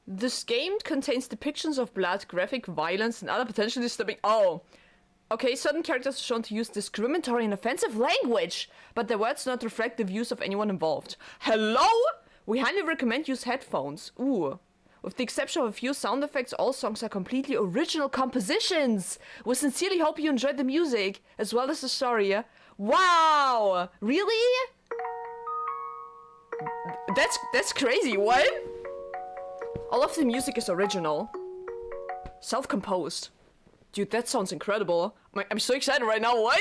This game contains depictions of blood, graphic violence, and other potentially disturbing. Oh. Okay, certain characters are shown to use discriminatory and offensive language, but their words do not reflect the views of anyone involved. Hello? We highly recommend use headphones. Ooh. With the exception of a few sound effects, all songs are completely original compositions. We sincerely hope you enjoyed the music, as well as the story. Wow! Really? That's crazy, what? All of the music is original. Self-composed. Dude, that sounds incredible. I'm so excited right now, what?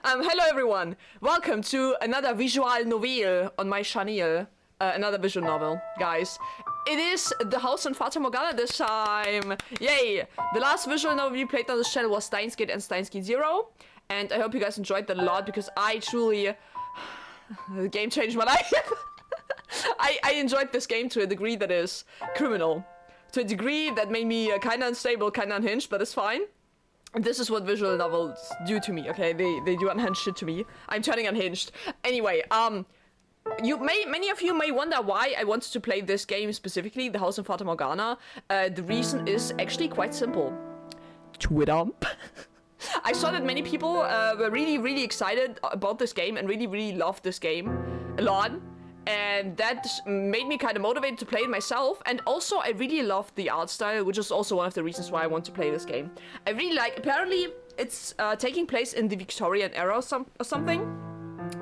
Hello everyone. Welcome to another visual novel on my channel. Another visual novel, guys. It is The House in Fata Morgana this time. Yay! The last visual novel we played on this channel was Steins Gate and Steins Gate Zero. And I hope you guys enjoyed that a lot because I truly... the game changed my life. I enjoyed this game to a degree that is criminal. To a degree that made me kinda unstable, kinda unhinged, but it's fine. This is what visual novels do to me, okay? They do unhinged shit to me. I'm turning unhinged. Anyway, many of you may wonder why I wanted to play this game specifically, The House in Fata Morgana. The reason is actually quite simple. Twitter. I saw that many people were really excited about this game and really loved this game a lot. And that made me kind of motivated to play it myself. And also, I really loved the art style, which is also one of the reasons why I want to play this game. I really like... Apparently, it's taking place in the Victorian era or something.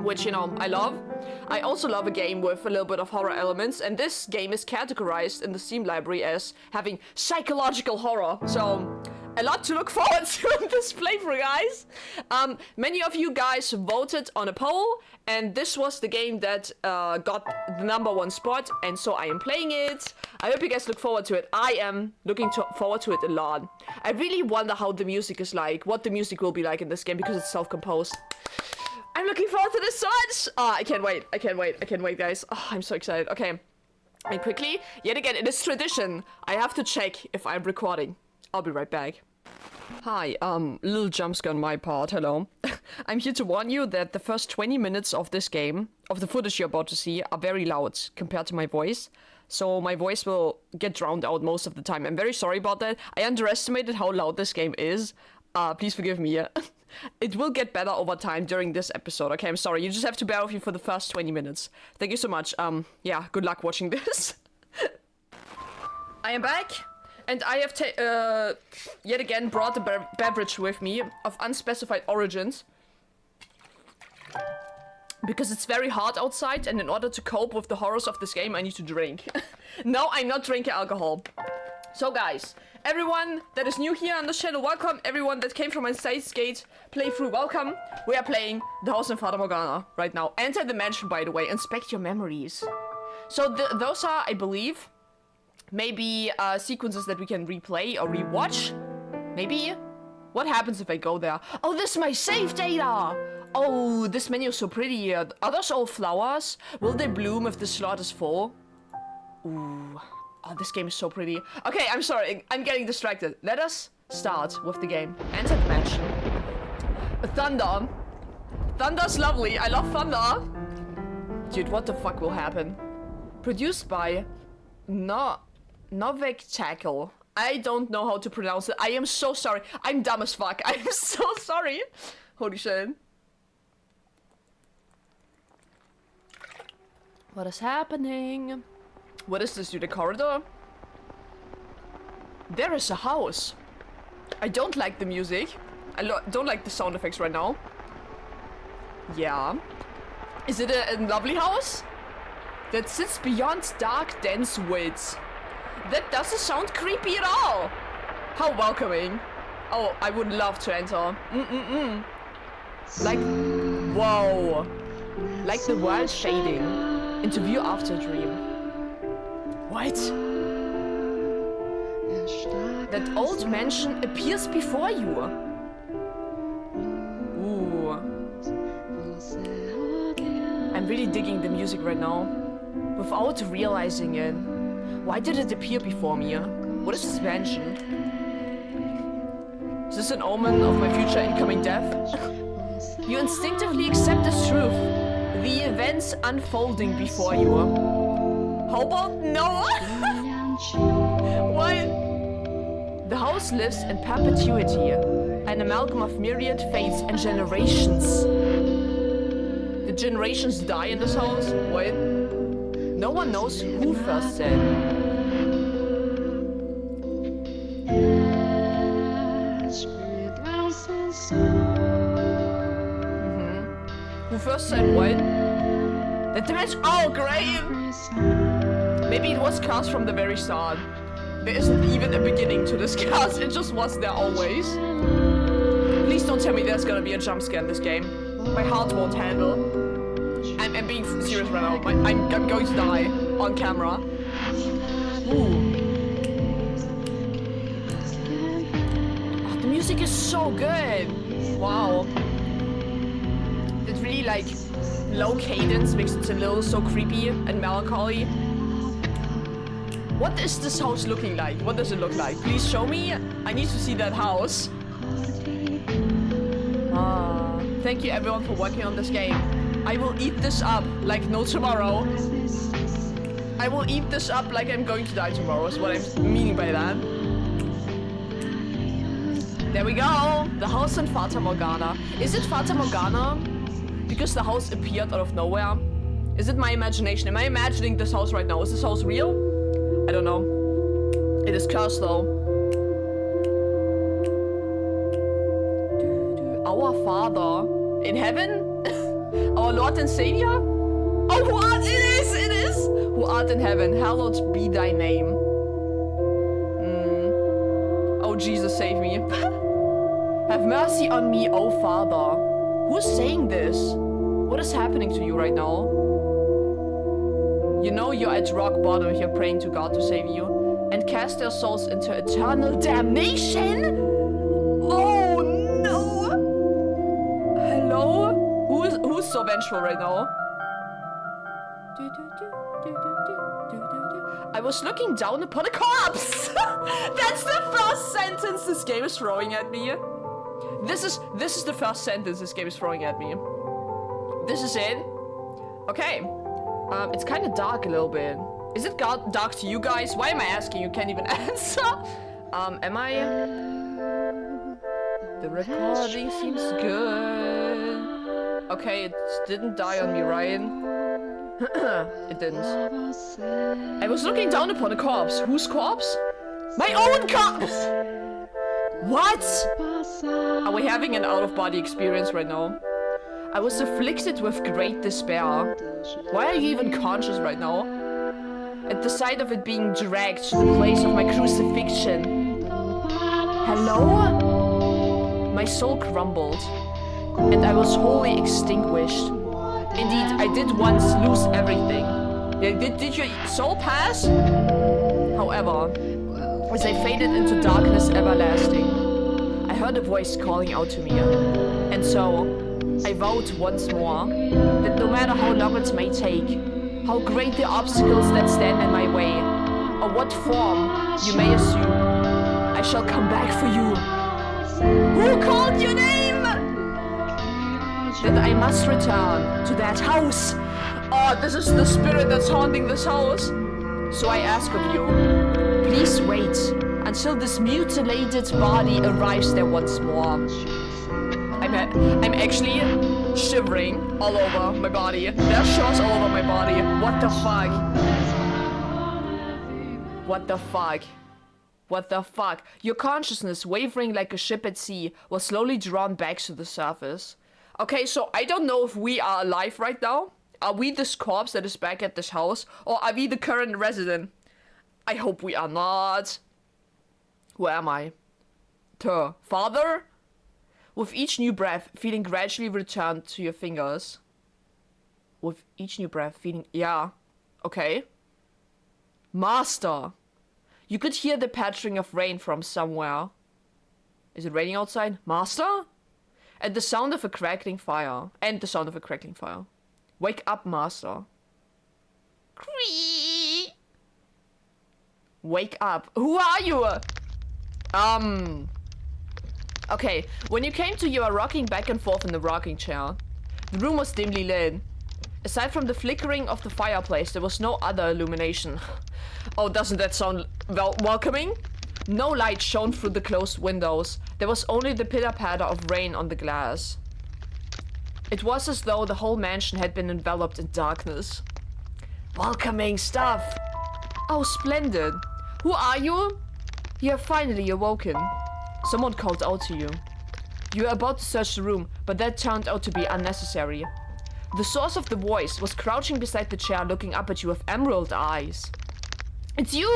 Which, you know, I love. I also love a game with a little bit of horror elements. And this game is categorized in the Steam library as having psychological horror. So... a lot to look forward to in this playthrough, guys. Many of you guys voted on a poll, and this was the game that got the #1 spot, and so I am playing it. I hope you guys look forward to it. I am looking forward to it a lot. I really wonder how the music is like, what the music will be like in this game, because it's self-composed. I'm looking forward to this so much. I can't wait, guys. Oh, I'm so excited. Okay, and quickly, yet again, it is tradition. I have to check if I'm recording. I'll be right back. Hi, little jump scare on my part, hello. I'm here to warn you that the first 20 minutes of this game, of the footage you're about to see, are very loud compared to my voice. So my voice will get drowned out most of the time. I'm very sorry about that. I underestimated how loud this game is. Please forgive me. It will get better over time during this episode, okay? I'm sorry, you just have to bear with me for the first 20 minutes. Thank you so much. Yeah, good luck watching this. I am back. And I have yet again brought a beverage with me of unspecified origins. Because it's very hot outside, and in order to cope with the horrors of this game, I need to drink. No, I'm not drinking alcohol. So guys, everyone that is new here on the channel, welcome. Everyone that came from my Steins Gate playthrough, welcome. We are playing The House in Fata Morgana right now. Enter the mansion, by the way. Inspect your memories. So those are, I believe... maybe sequences that we can replay or rewatch. Maybe? What happens if I go there? Oh, this is my save data! Oh, this menu is so pretty. Are those all flowers? Will they bloom if the slot is full? Ooh. Oh, this game is so pretty. Okay, I'm sorry. I'm getting distracted. Let us start with the game. Enter the mansion. Thunder. Thunder's lovely. I love thunder. Dude, what the fuck will happen? Produced by... Novak Tackle. I don't know how to pronounce it. I am so sorry. I'm dumb as fuck. I'm so sorry. Holy shit. What is happening? What is this, dude? A corridor? There is a house. I don't like the music. I don't like the sound effects right now. Yeah. Is it a lovely house? That sits beyond dark, dense woods. That doesn't sound creepy at all. How welcoming. Oh, I would love to enter. Like, whoa. Like the world shading into view after dream. What? That old mansion appears before you. Ooh. I'm really digging the music right now. Without realizing it. Why did it appear before me? What is this mansion? Is this an omen of my future incoming death? You instinctively accept this truth. The events unfolding before you. How about no? What? The house lives in perpetuity, an amalgam of myriad fates and generations. The generations die in this house? What? No one knows who first said. Who first said what? The dimension. Oh, great! Maybe it was cast from the very start. There isn't even a beginning to this cast, it just was there always. Please don't tell me there's gonna be a jump scare in this game. My heart won't handle. I'm being serious right now. I'm going to die on camera. Ooh. Oh, the music is so good. Wow. It's really like low cadence makes it a little so creepy and melancholy. What is this house looking like? What does it look like? Please show me. I need to see that house. Thank you everyone for working on this game. I will eat this up like no tomorrow. I will eat this up like I'm going to die tomorrow is what I'm meaning by that. There we go. The house in Fata Morgana. Is it Fata Morgana? Because the house appeared out of nowhere. Is it my imagination? Am I imagining this house right now? Is this house real? I don't know. It is cursed though. Our Father in heaven? Our Lord and Savior? Oh, who art? It is! Who art in heaven, hallowed be thy name. Oh, Jesus, save me. Have mercy on me, oh Father. Who's saying this? What is happening to you right now? You know you're at rock bottom if you're praying to God to save you. And cast their souls into eternal damnation? Oh no! Hello? Who's so vengeful right now? I was looking down upon a corpse! That's the first sentence this game is throwing at me. This is the first sentence this game is throwing at me. This is it. Okay. It's kind of dark a little bit. Is it dark to you guys? Why am I asking? You can't even answer. Am I? The recording seems good. Okay, it didn't die on me, Ryan. It didn't. I was looking down upon a corpse. Whose corpse? My own corpse! What? Are we having an out-of-body experience right now? I was afflicted with great despair. Why are you even conscious right now? At the sight of it being dragged to the place of my crucifixion. Hello? My soul crumbled, and I was wholly extinguished. Indeed, I did once lose everything. Did your soul pass? However, as I faded into darkness everlasting, I heard a voice calling out to me. And so, I vowed once more that no matter how long it may take, how great the obstacles that stand in my way, or what form you may assume, I shall come back for you. Who called your name? That I must return to that house. Oh, this is the spirit that's haunting this house. So I ask of you, please wait until this mutilated body arrives there once more. I'm actually shivering all over my body. There are shores all over my body. What the fuck? What the fuck? What the fuck? Your consciousness, wavering like a ship at sea, was slowly drawn back to the surface. Okay, so I don't know if we are alive right now. Are we this corpse that is back at this house? Or are we the current resident? I hope we are not. Where am I? Father? With each new breath, feeling gradually returned to your fingers. With each new breath, feeling... Yeah. Okay. Master. You could hear the pattering of rain from somewhere. Is it raining outside? Master? And the sound of a crackling fire. Wake up, Master. Cree. Wake up. Who are you? Okay, when you came to, you were rocking back and forth in the rocking chair. The room was dimly lit. Aside from the flickering of the fireplace, there was no other illumination. Oh, doesn't that sound welcoming? No light shone through the closed windows. There was only the pitter-patter of rain on the glass. It was as though the whole mansion had been enveloped in darkness. Welcoming stuff! Oh, splendid. Who are you? You have finally awoken. Someone called out to you. You were about to search the room, but that turned out to be unnecessary. The source of the voice was crouching beside the chair, looking up at you with emerald eyes. It's you!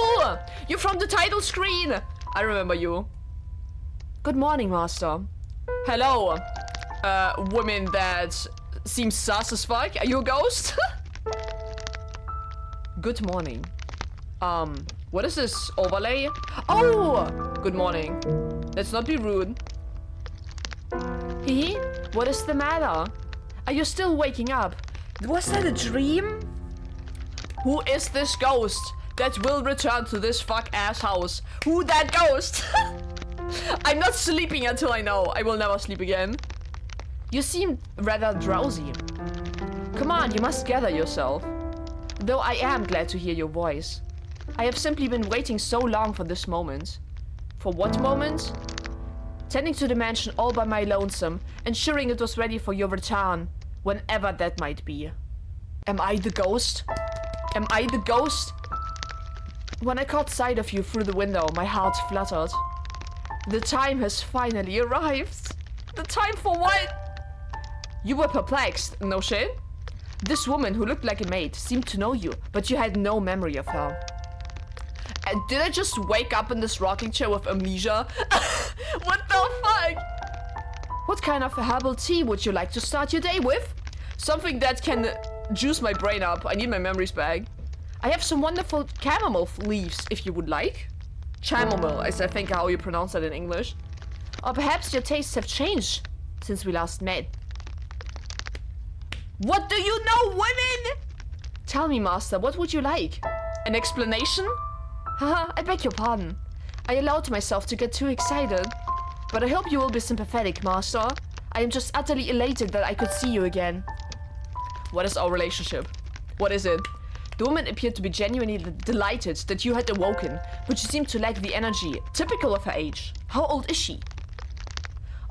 You're from the title screen! I remember you. Good morning, Master. Hello, woman that seems sus as fuck. Are you a ghost? Good morning. What is this overlay? Oh! Good morning. Let's not be rude. Hee? What is the matter? Are you still waking up? Was that a dream? Who is this ghost that will return to this fuck-ass house? Who that ghost? I'm not sleeping until I know. I will never sleep again. You seem rather drowsy. Come on, you must gather yourself. Though I am glad to hear your voice. I have simply been waiting so long for this moment. For what moment? Tending to the mansion all by my lonesome, ensuring it was ready for your return, whenever that might be. Am I the ghost? Am I the ghost? When I caught sight of you through the window, my heart fluttered. The time has finally arrived. The time for what? You were perplexed, no shit? This woman who looked like a maid seemed to know you, but you had no memory of her. And did I just wake up in this rocking chair with amnesia? What the fuck? What kind of herbal tea would you like to start your day with? Something that can juice my brain up. I need my memories back. I have some wonderful chamomile leaves if you would like. Chamomile is I think how you pronounce that in English. Or perhaps your tastes have changed since we last met. What do you know, women? Tell me, Master, what would you like? An explanation? Haha, I beg your pardon. I allowed myself to get too excited. But I hope you will be sympathetic, Master. I am just utterly elated that I could see you again. What is our relationship? What is it? The woman appeared to be genuinely delighted that you had awoken, but she seemed to lack the energy, typical of her age. How old is she?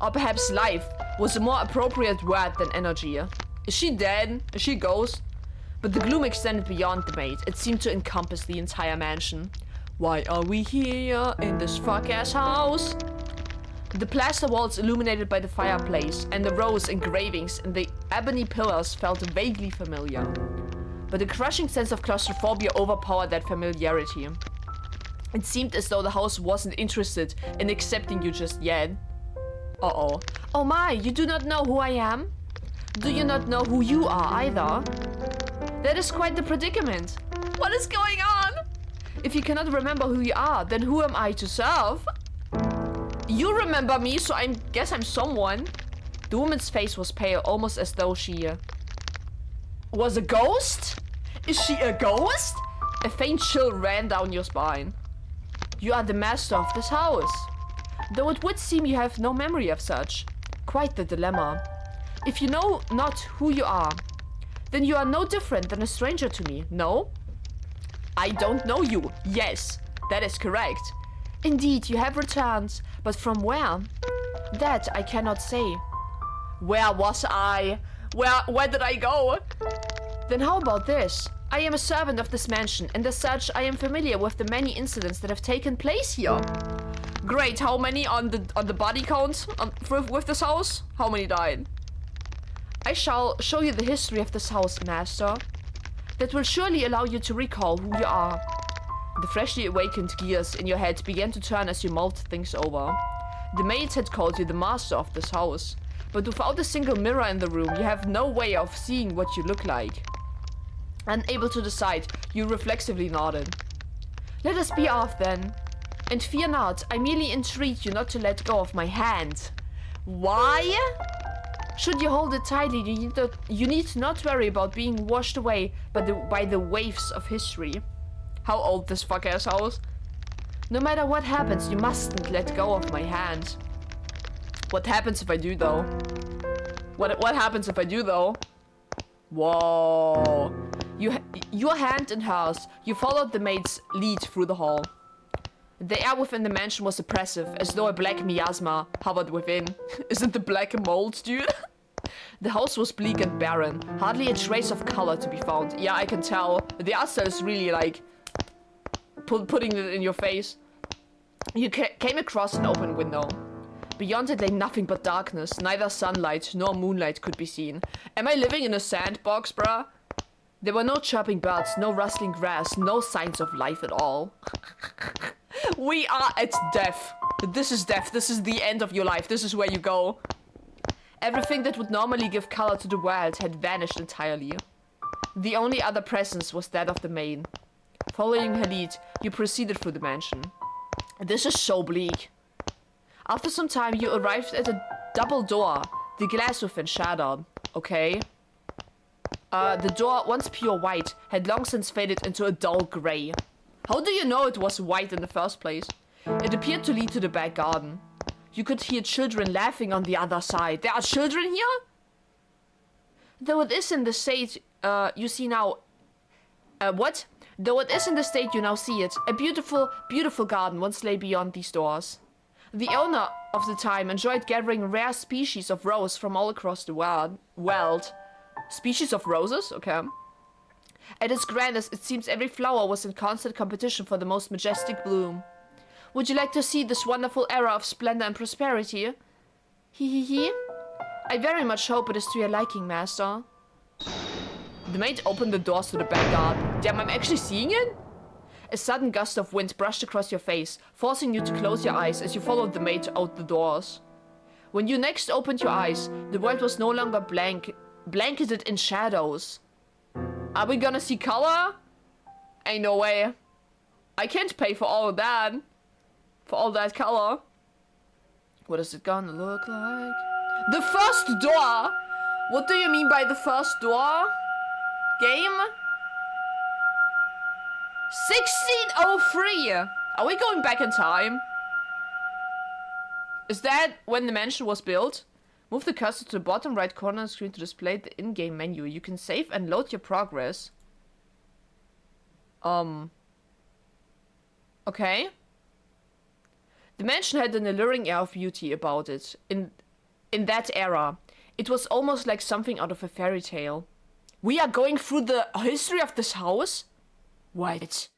Or perhaps life was a more appropriate word than energy. Is she dead? Is she a ghost? But the gloom extended beyond the maid. It seemed to encompass the entire mansion. Why are we here in this fuck-ass house? The plaster walls illuminated by the fireplace and the rose engravings and the ebony pillars felt vaguely familiar. But a crushing sense of claustrophobia overpowered that familiarity. It seemed as though the house wasn't interested in accepting you just yet. Uh-oh. Oh my, you do not know who I am? Do you not know who you are either? That is quite the predicament. What is going on? If you cannot remember who you are, then who am I to serve? You remember me, so I guess I'm someone. The woman's face was pale, almost as though she was a ghost? Is she a ghost? A faint chill ran down your spine. You are the master of this house. Though it would seem you have no memory of such. Quite the dilemma. If you know not who you are, then you are no different than a stranger to me, no? I don't know you. Yes, that is correct. Indeed, you have returned, but from where? That I cannot say. Where was I? Where did I go? Then how about this? I am a servant of this mansion, and as such, I am familiar with the many incidents that have taken place here. Great, how many on the body count with this house? How many died? I shall show you the history of this house, Master. That will surely allow you to recall who you are. The freshly awakened gears in your head began to turn as you mulled things over. The maids had called you the master of this house, but without a single mirror in the room, you have no way of seeing what you look like. Unable to decide, you reflexively nodded. Let us be off then. And fear not, I merely entreat you not to let go of my hand. Why? Should you hold it tightly, you need not worry about being washed away by the waves of history. How old this fuck-ass house? No matter what happens, you mustn't let go of my hand. What happens if I do, though? What happens if I do, though? Whoa. Your hand in hers, you followed the maid's lead through the hall. The air within the mansion was oppressive, as though a black miasma hovered within. Isn't the black a mold, dude? The house was bleak and barren, hardly a trace of color to be found. Yeah, I can tell. The art style is really like putting it in your face. You came across an open window. Beyond it lay nothing but darkness. Neither sunlight nor moonlight could be seen. Am I living in a sandbox, bruh? There were no chirping birds, no rustling grass, no signs of life at all. We are at death. This is death. This is the end of your life. This is where you go. Everything that would normally give color to the world had vanished entirely. The only other presence was that of the maid. Following her lead, you proceeded through the mansion. This is so bleak. After some time, you arrived at a double door, the glass within shattered. Okay. The door, once pure white, had long since faded into a dull grey. How do you know it was white in the first place? It appeared to lead to the back garden. You could hear children laughing on the other side. There are children here? Though it is in the state you see now... what? Though it is in the state you now see it, a beautiful, beautiful garden once lay beyond these doors. The owner of the time enjoyed gathering rare species of rose from all across the world. Species of roses? Okay. At its grandest, it seems every flower was in constant competition for the most majestic bloom. Would you like to see this wonderful era of splendor and prosperity? Hee. I very much hope it is to your liking, master. The maid opened the doors to the back garden. Damn, I'm actually seeing it? A sudden gust of wind brushed across your face, forcing you to close your eyes as you followed the maid out the doors. When you next opened your eyes, the world was no longer blanketed in shadows. Are we gonna see color? Ain't no way. I can't pay for all of that. For all that color. What is it gonna look like? The first door? What do you mean by the first door? Game? 1603! Are we going back in time? Is that when the mansion was built? Move the cursor to the bottom right corner of the screen to display the in-game menu. You can save and load your progress. Okay. The mansion had an alluring air of beauty about it. In that era, it was almost like something out of a fairy tale. We are going through the history of this house? What?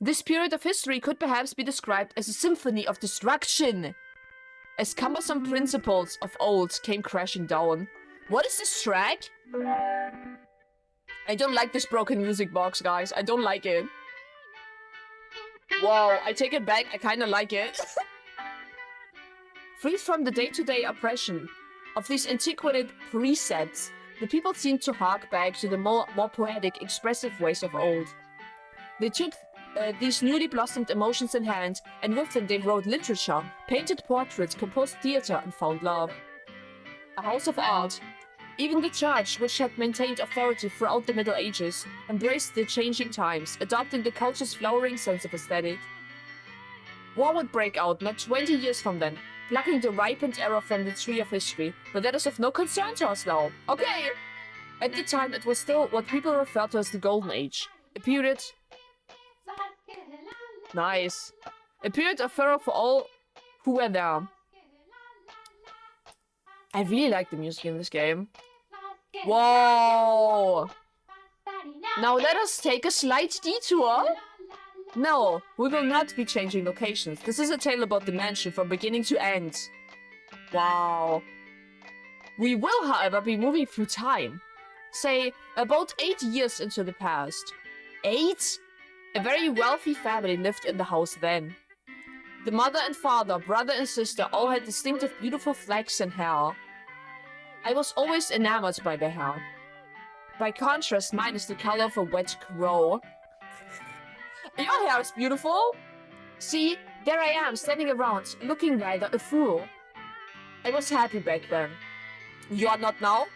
This period of history could perhaps be described as a symphony of destruction. As cumbersome principles of old came crashing down. What is this track? I don't like this broken music box, guys. I don't like it. Whoa, I take it back. I kinda like it. Freed from the day-to-day oppression of these antiquated precepts, the people seemed to hark back to the more poetic, expressive ways of old. They took these newly blossomed emotions in hand, and with them they wrote literature, painted portraits, composed theater, and found love. A house of art. Even the church, which had maintained authority throughout the Middle Ages, embraced the changing times, adopting the culture's flowering sense of aesthetic. War would break out not 20 years from then, plucking the ripened era from the tree of history, but that is of no concern to us now. Okay! At the time, it was still what people refer to as the Golden Age, a period... Nice. A period of furrow for all who were there. I really like the music in this game. Whoa! Now let us take a slight detour. No, we will not be changing locations. This is a tale about the mansion from beginning to end. Wow. We will, however, be moving through time. Say, about 8 years into the past. 8? A very wealthy family lived in the house then. The mother and father, brother and sister all had distinctive beautiful flaxen hair. I was always enamored by their hair. By contrast, mine is the color of a wet crow. Your hair is beautiful. See, there I am, standing around, looking rather a fool. I was happy back then. You are not now?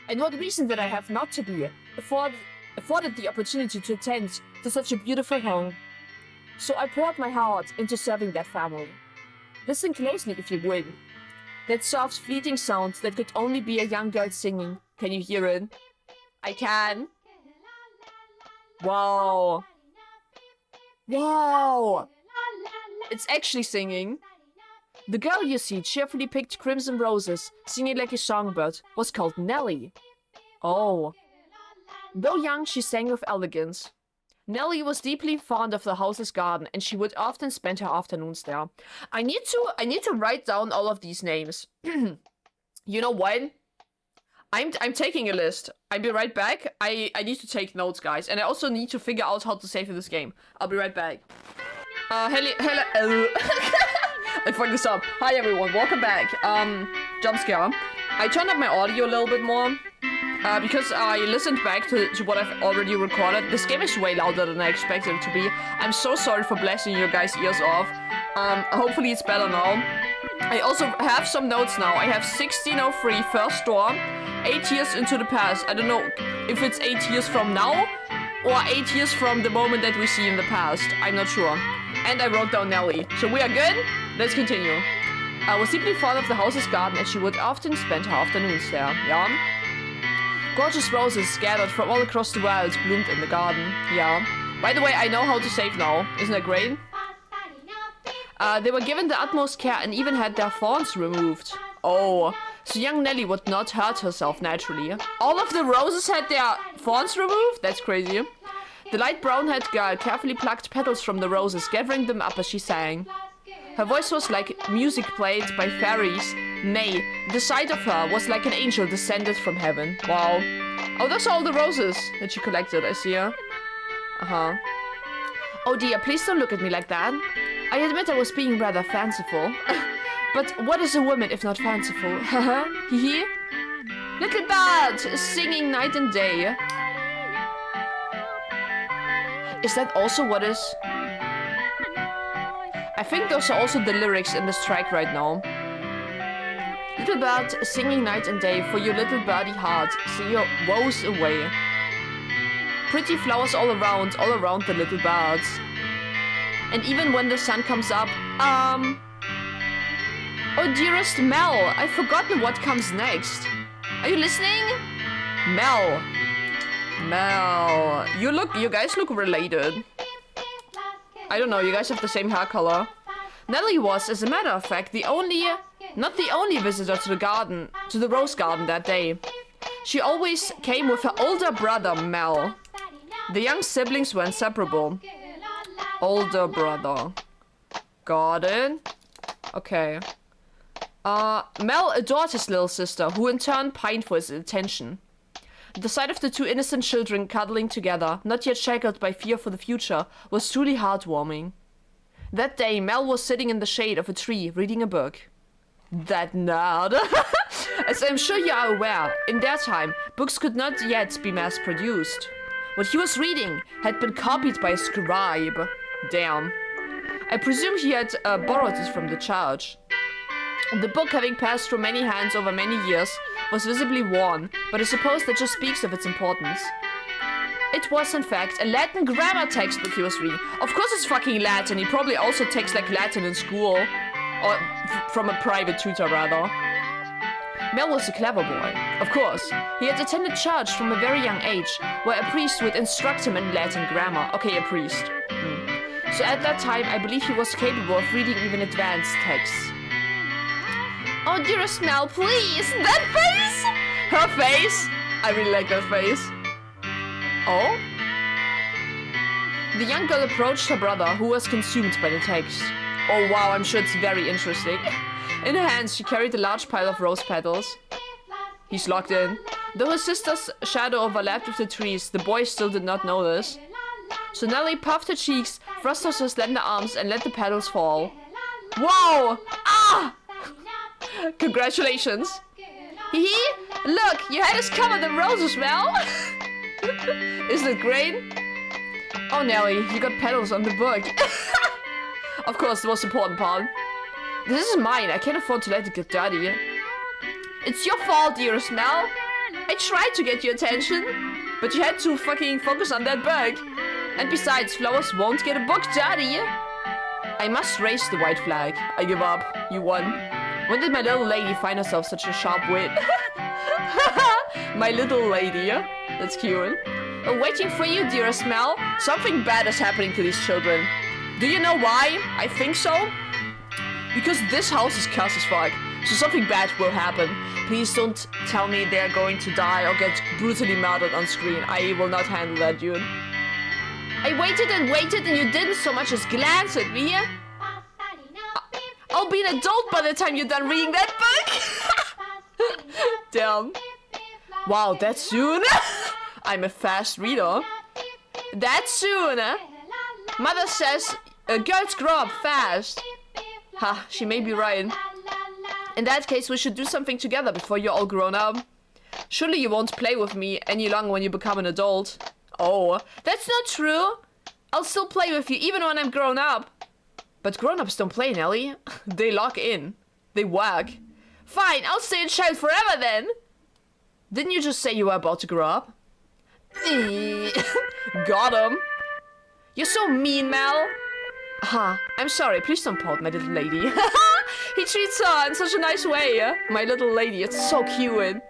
And what reason did I have not to be? Afforded the opportunity to attend to such a beautiful home. So I poured my heart into serving that family. Listen closely if you will. That soft, fleeting sound that could only be a young girl singing Can you hear it? I can. Wow. Wow. It's actually singing. The girl you see cheerfully picked crimson roses, singing like a songbird, was called Nellie. Oh. Though young, she sang with elegance. Nellie was deeply fond of the house's garden, and she would often spend her afternoons there. I need to write down all of these names. You know what? I'm taking a list. I'll be right back. I need to take notes, guys, and I also need to figure out how to save in this game. I'll be right back. Hello. I fucked this up. Hi everyone, welcome back. Jump scare. I turned up my audio a little bit more. Because I listened back to what I've already recorded. This game is way louder than I expected it to be. I'm so sorry for blasting your guys' ears off. Hopefully it's better now. I also have some notes now. I have 1603 first door, 8 years into the past. I don't know if it's 8 years from now or 8 years from the moment that we see in the past. I'm not sure. And I wrote down Nellie. So we are good? Let's continue. I was deeply fond of the house's garden and she would often spend her afternoons there. Yeah? Gorgeous roses scattered from all across the world bloomed in the garden. Yeah. By the way, I know how to save now. Isn't that great? They were given the utmost care and even had their thorns removed. Oh, so young Nellie would not hurt herself naturally. All of the roses had their thorns removed? That's crazy. The light brown-haired girl carefully plucked petals from the roses, gathering them up as she sang. Her voice was like music played by fairies. Nay, the sight of her was like an angel descended from heaven. Wow. Oh, those are all the roses that she collected, I see her. Uh-huh. Oh dear, please don't look at me like that. I admit I was being rather fanciful. But what is a woman if not fanciful? Haha, hee. Little bird, singing night and day. Is that also what is? I think those are also the lyrics in this track right now. Little bird, singing night and day, for your little birdie heart, see your woes away. Pretty flowers all around the little birds. And even when the sun comes up, oh dearest Mel, I've forgotten what comes next. Are you listening? Mel. You guys look related. I don't know, you guys have the same hair color. Nellie was, as a matter of fact, not the only visitor to the garden, to the rose garden that day. She always came with her older brother, Mel. The young siblings were inseparable. Older brother. Got it? Okay. Mel adored his little sister, who in turn pined for his attention. The sight of the two innocent children cuddling together, not yet shackled by fear for the future, was truly heartwarming. That day, Mel was sitting in the shade of a tree, reading a book. That nerd. As I'm sure you are aware, in their time, books could not yet be mass-produced. What he was reading had been copied by a scribe. Damn. I presume he had borrowed it from the church. The book, having passed through many hands over many years, was visibly worn, but I suppose that just speaks of its importance. It was, in fact, a Latin grammar textbook he was reading. Of course it's fucking Latin. He probably also takes, like, Latin in school. Or from a private tutor, rather. Mel was a clever boy. Of course. He had attended church from a very young age, where a priest would instruct him in Latin grammar. Okay, a priest. So at that time, I believe he was capable of reading even advanced texts. Oh, dearest Mel, please! That face! Her face! I really like that face. Oh? The young girl approached her brother, who was consumed by the text. Oh wow, I'm sure it's very interesting. In her hands, she carried a large pile of rose petals. He's locked in. Though his sister's shadow overlapped with the trees, the boy still did not know this. So Nellie puffed her cheeks, thrust out her slender arms, and let the petals fall. Wow! Ah! Congratulations. Hee hee! Look, your head is covered in roses, Mel! Isn't it great? Oh, Nellie, you got petals on the book. Of course, the most important part. This is mine. I can't afford to let it get dirty. It's your fault, dearest Mel. I tried to get your attention, but you had to fucking focus on that book. And besides, flowers won't get a book dirty. I must raise the white flag. I give up. You won. When did my little lady find herself such a sharp wit? My little lady. That's cute. Waiting for you, dearest Mel. Something bad is happening to these children. Do you know why? I think so. Because this house is cursed as fuck. So something bad will happen. Please don't tell me they're going to die or get brutally murdered on screen. I will not handle that, dude. I waited and waited and you didn't so much as glance at me. I'll be an adult by the time you're done reading that book. Damn. Wow, that soon? I'm a fast reader. That soon? Mother says girls grow up fast. Ha, she may be right. In that case, we should do something together before you're all grown up. Surely you won't play with me any longer when you become an adult. Oh, that's not true. I'll still play with you even when I'm grown up. But grown-ups don't play, Nelly. They lock in. They work. Fine, I'll stay a child forever then. Didn't you just say you were about to grow up? Got him. You're so mean, Mel. I'm sorry. Please don't pout, my little lady. He treats her in such a nice way. My little lady, it's so cute.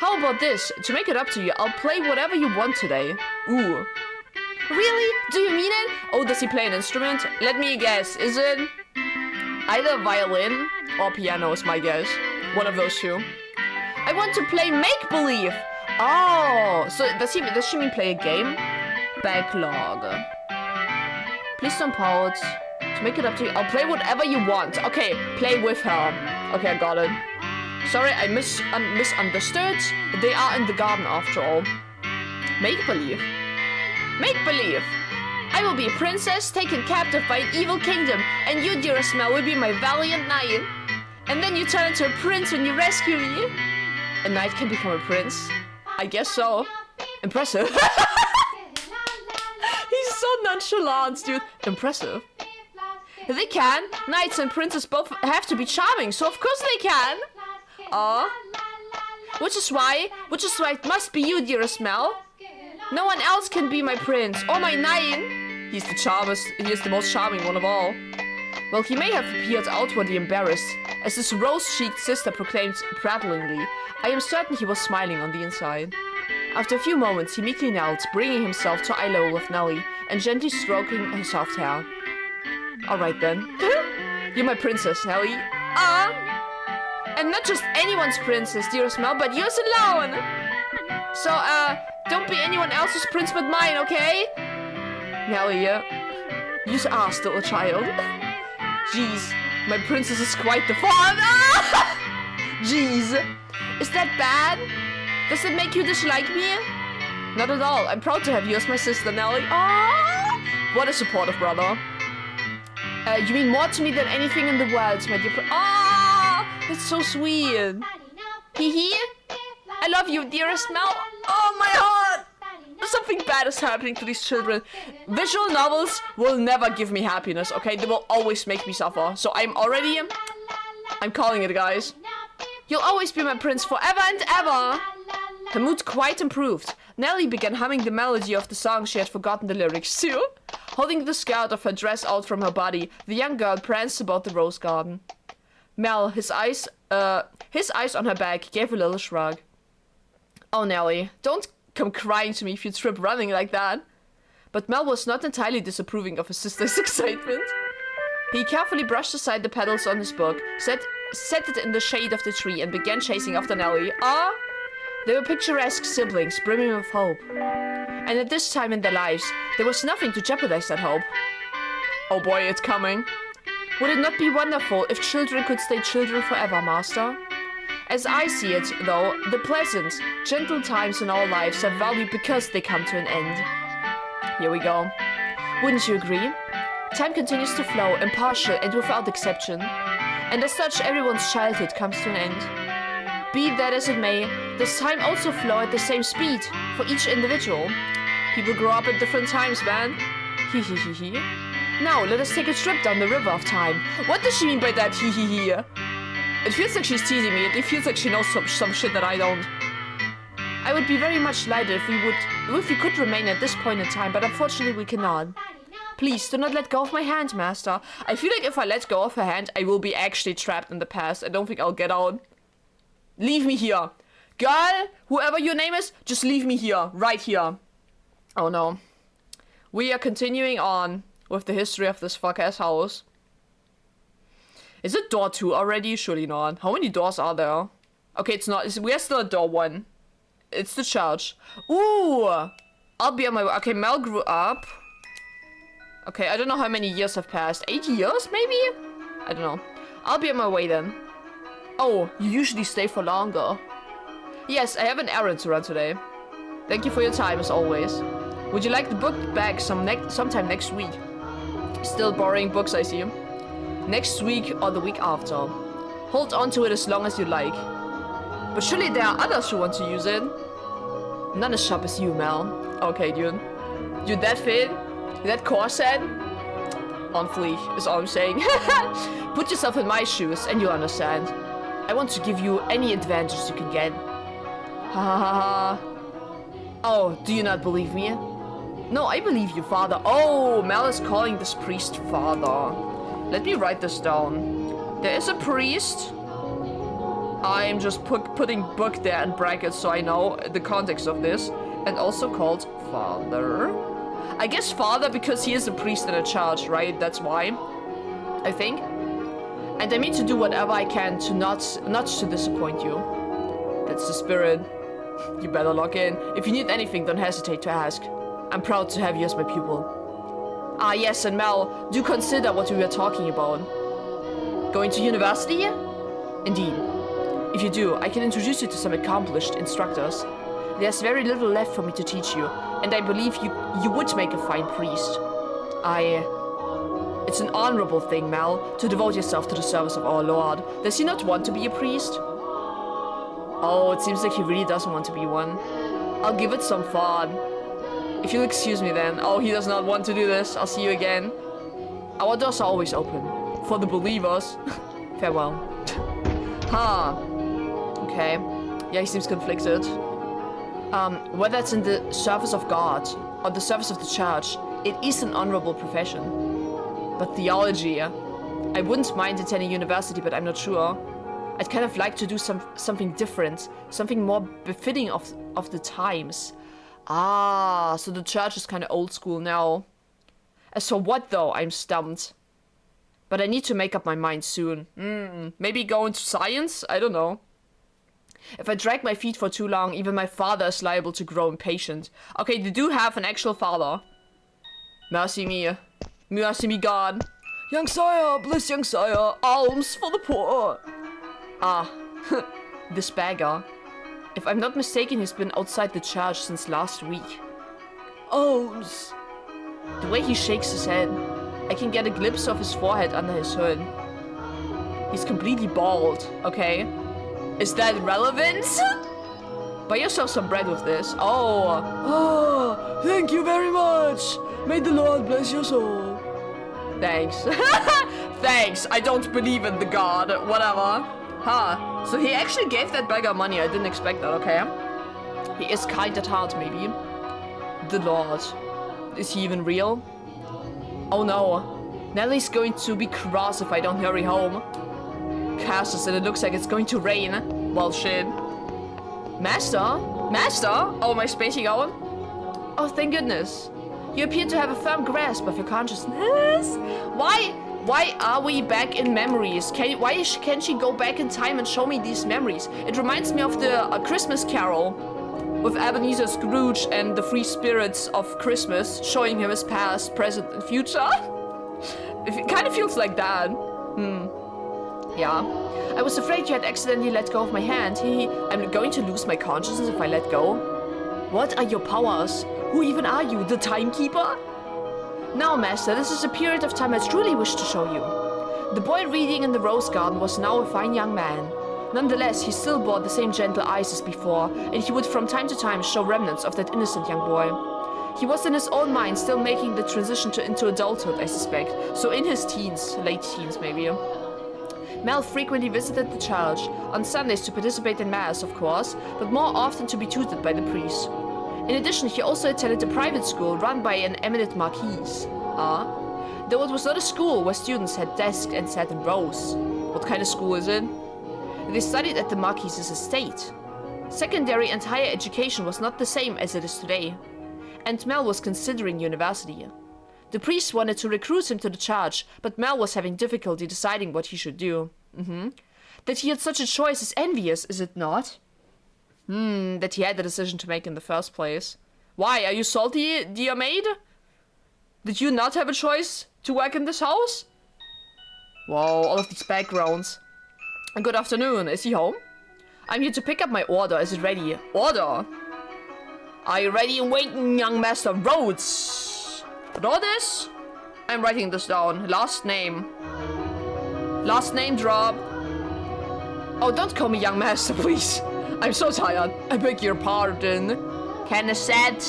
How about this? To make it up to you, I'll play whatever you want today. Ooh. Really? Do you mean it? Oh, does he play an instrument? Let me guess. Is it either violin or piano is my guess. One of those two. I want to play make-believe. Oh, so does she mean play a game? Backlog. Please don't pout. To make it up to you, I'll play whatever you want. Okay, play with her. Okay, I got it. Sorry, I misunderstood. They are in the garden after all. Make-believe. Make-believe. I will be a princess taken captive by an evil kingdom, and you, dearest Mel, will be my valiant knight. And then you turn into a prince when you rescue me. A knight can become a prince? I guess so. Impressive. He's so nonchalant, dude. Impressive. They can. Knights and princes both have to be charming, so of course they can. Which is why it must be you, dearest Mel. No one else can be my prince or my knight. He is the most charming one of all. Well, he may have appeared outwardly embarrassed, as his rose-cheeked sister proclaimed prattlingly. I am certain he was smiling on the inside. After a few moments, he meekly knelt, bringing himself to eye level with Nelly, and gently stroking her soft hair. Alright then. You're my princess, Nelly. And not just anyone's princess, dearest Mel, but yours alone. So, don't be anyone else's prince but mine, okay? Nelly, you just asked, little child. Jeez, my princess is quite the fun. Jeez. Is that bad? Does it make you dislike me? Not at all. I'm proud to have you as my sister, Nelly. What a supportive brother. You mean more to me than anything in the world, my dear that's so sweet. Hee. I love you, dearest Mel. Oh, my heart. Something bad is happening to these children. Visual novels will never give me happiness, okay? They will always make me suffer. So I'm calling it, guys. You'll always be my prince forever and ever. Her mood quite improved. Nelly began humming the melody of the song she had forgotten the lyrics to. Holding the skirt of her dress out from her body, the young girl pranced about the rose garden. Mel, his eyes on her back, gave a little shrug. Oh, Nelly, don't come crying to me if you trip running like that. But Mel was not entirely disapproving of his sister's excitement. He carefully brushed aside the petals on his book, set it in the shade of the tree, and began chasing after Nelly. They were picturesque siblings, brimming with hope. And at this time in their lives, there was nothing to jeopardize that hope. Oh boy, it's coming. Would it not be wonderful if children could stay children forever, Master? As I see it, though, the pleasant, gentle times in our lives have value because they come to an end. Here we go. Wouldn't you agree? Time continues to flow, impartial and without exception. And as such, everyone's childhood comes to an end. Be that as it may, does time also flow at the same speed for each individual? People grow up at different times, man. Hee hee hee hee. Now, let us take a trip down the river of time. What does she mean by that hee hee hee? It feels like she's teasing me. It feels like she knows some shit that I don't. I would be very much delighted if we could remain at this point in time, but unfortunately we cannot. Please, do not let go of my hand, Master. I feel like if I let go of her hand, I will be actually trapped in the past. I don't think I'll get out. Leave me here. Girl, whoever your name is, just leave me here, right here. Oh no. We are continuing on with the history of this fuck-ass house. Is it door 2 already? Surely not. How many doors are there? Okay, it's not. We are still at door 1. It's the church. Ooh! I'll be on my way. Okay, Mel grew up. Okay, I don't know how many years have passed. 8 years, maybe? I don't know. I'll be on my way then. Oh, you usually stay for longer. Yes, I have an errand to run today. Thank you for your time, as always. Would you like the book back sometime next week? Still borrowing books, I see. Next week or the week after. Hold on to it as long as you like. But surely there are others who want to use it. Not as sharp as you, Mel. Okay, dude. Dude, that fit, that corset, on fleek is all I'm saying. Put yourself in my shoes and you'll understand. I want to give you any advantage you can get. Ha ha ha ha. Oh, do you not believe me? No, I believe you, father. Oh, Mel is calling this priest father. Let me write this down. There is a priest. I'm just putting book there in brackets so I know the context of this. And also called father. I guess father because he is a priest in a church, right? That's why. I think. And I mean to do whatever I can to not to disappoint you. That's the spirit. You better log in. If you need anything, don't hesitate to ask. I'm proud to have you as my pupil. Ah, yes, and Mel, do consider what we were talking about. Going to university? Indeed. If you do, I can introduce you to some accomplished instructors. There's very little left for me to teach you, and I believe you would make a fine priest. It's an honorable thing, Mel, to devote yourself to the service of our Lord. Does he not want to be a priest? Oh, it seems like he really doesn't want to be one. I'll give it some thought. If you'll excuse me then. Oh, he does not want to do this. I'll see you again. Our doors are always open. For the believers. Farewell. Huh. Okay. Yeah, he seems conflicted. Whether it's in the service of God or the service of the church, it is an honorable profession. But theology, I wouldn't mind attending university, but I'm not sure. I'd kind of like to do something different, something more befitting of the times. Ah, so the church is kind of old school now. As for what though, I'm stumped. But I need to make up my mind soon. Maybe go into science? I don't know. If I drag my feet for too long, even my father is liable to grow impatient. Okay, they do have an actual father. Mercy me. Mercy me, God. Young sire, bless young sire. Alms for the poor. Ah, this beggar. If I'm not mistaken, he's been outside the church since last week. Alms. The way he shakes his head, I can get a glimpse of his forehead under his hood. He's completely bald, okay? Is that relevant? Buy yourself some bread with this. Oh, thank you very much. May the Lord bless your soul. Thanks. Thanks. I don't believe in the God. Whatever. Huh. So he actually gave that beggar money. I didn't expect that, okay? He is kind at heart, maybe. The Lord. Is he even real? Oh no. Nellie's going to be cross if I don't hurry home. Castles and it looks like it's going to rain. Well, shit. Master? Master? Oh, am I spacing out? Oh, thank goodness. You appear to have a firm grasp of your consciousness. Why are we back in memories? Why can't she go back in time and show me these memories? It reminds me of the Christmas Carol with Ebenezer Scrooge and the three spirits of Christmas showing him his past, present, and future. It kind of feels like that. Yeah. I was afraid you had accidentally let go of my hand. I'm going to lose my consciousness if I let go. What are your powers? Who even are you, the timekeeper? Now, Master, this is a period of time I truly wish to show you. The boy reading in the rose garden was now a fine young man. Nonetheless, he still bore the same gentle eyes as before, and he would from time to time show remnants of that innocent young boy. He was in his own mind still making the transition into adulthood, I suspect, so in his teens, late teens maybe. Mel frequently visited the church, on Sundays to participate in Mass, of course, but more often to be tutored by the priest. In addition, he also attended a private school run by an eminent marquise. Though it was not a school where students had desks and sat in rows. What kind of school is it? They studied at the marquise's estate. Secondary and higher education was not the same as it is today, and Mel was considering university. The priest wanted to recruit him to the charge, but Mel was having difficulty deciding what he should do. That he had such a choice is envious, is it not? That he had the decision to make in the first place. Why, are you salty, dear maid? Did you not have a choice to work in this house? Wow, all of these backgrounds. Good afternoon, is he home? I'm here to pick up my order, is it ready? Order? Are you ready and waiting, young master? Rhodes. Rhodes? I'm writing this down. Last name. Last name drop. Oh, don't call me young master, please. I'm so tired. I beg your pardon. Can I set?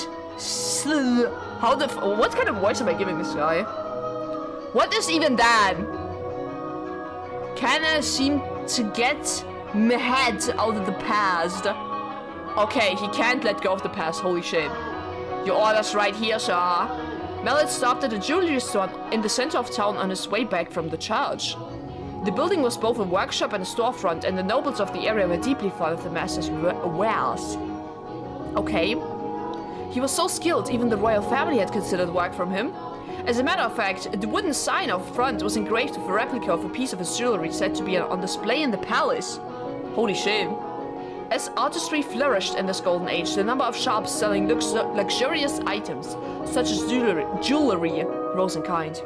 How the what kind of voice am I giving this guy? What is even that? Can I seem to get my head out of the past? Okay, he can't let go of the past. Holy shit. Your order's right here, sir. Mel had stopped at a jewelry store in the center of town on his way back from the church. The building was both a workshop and a storefront, and the nobles of the area were deeply fond of the master's wares. Okay. He was so skilled, even the royal family had considered work from him. As a matter of fact, the wooden sign out front was engraved with a replica of a piece of his jewelry said to be on display in the palace. Holy shit. As artistry flourished in this golden age, the number of shops selling luxurious items, such as jewelry, rose in kind.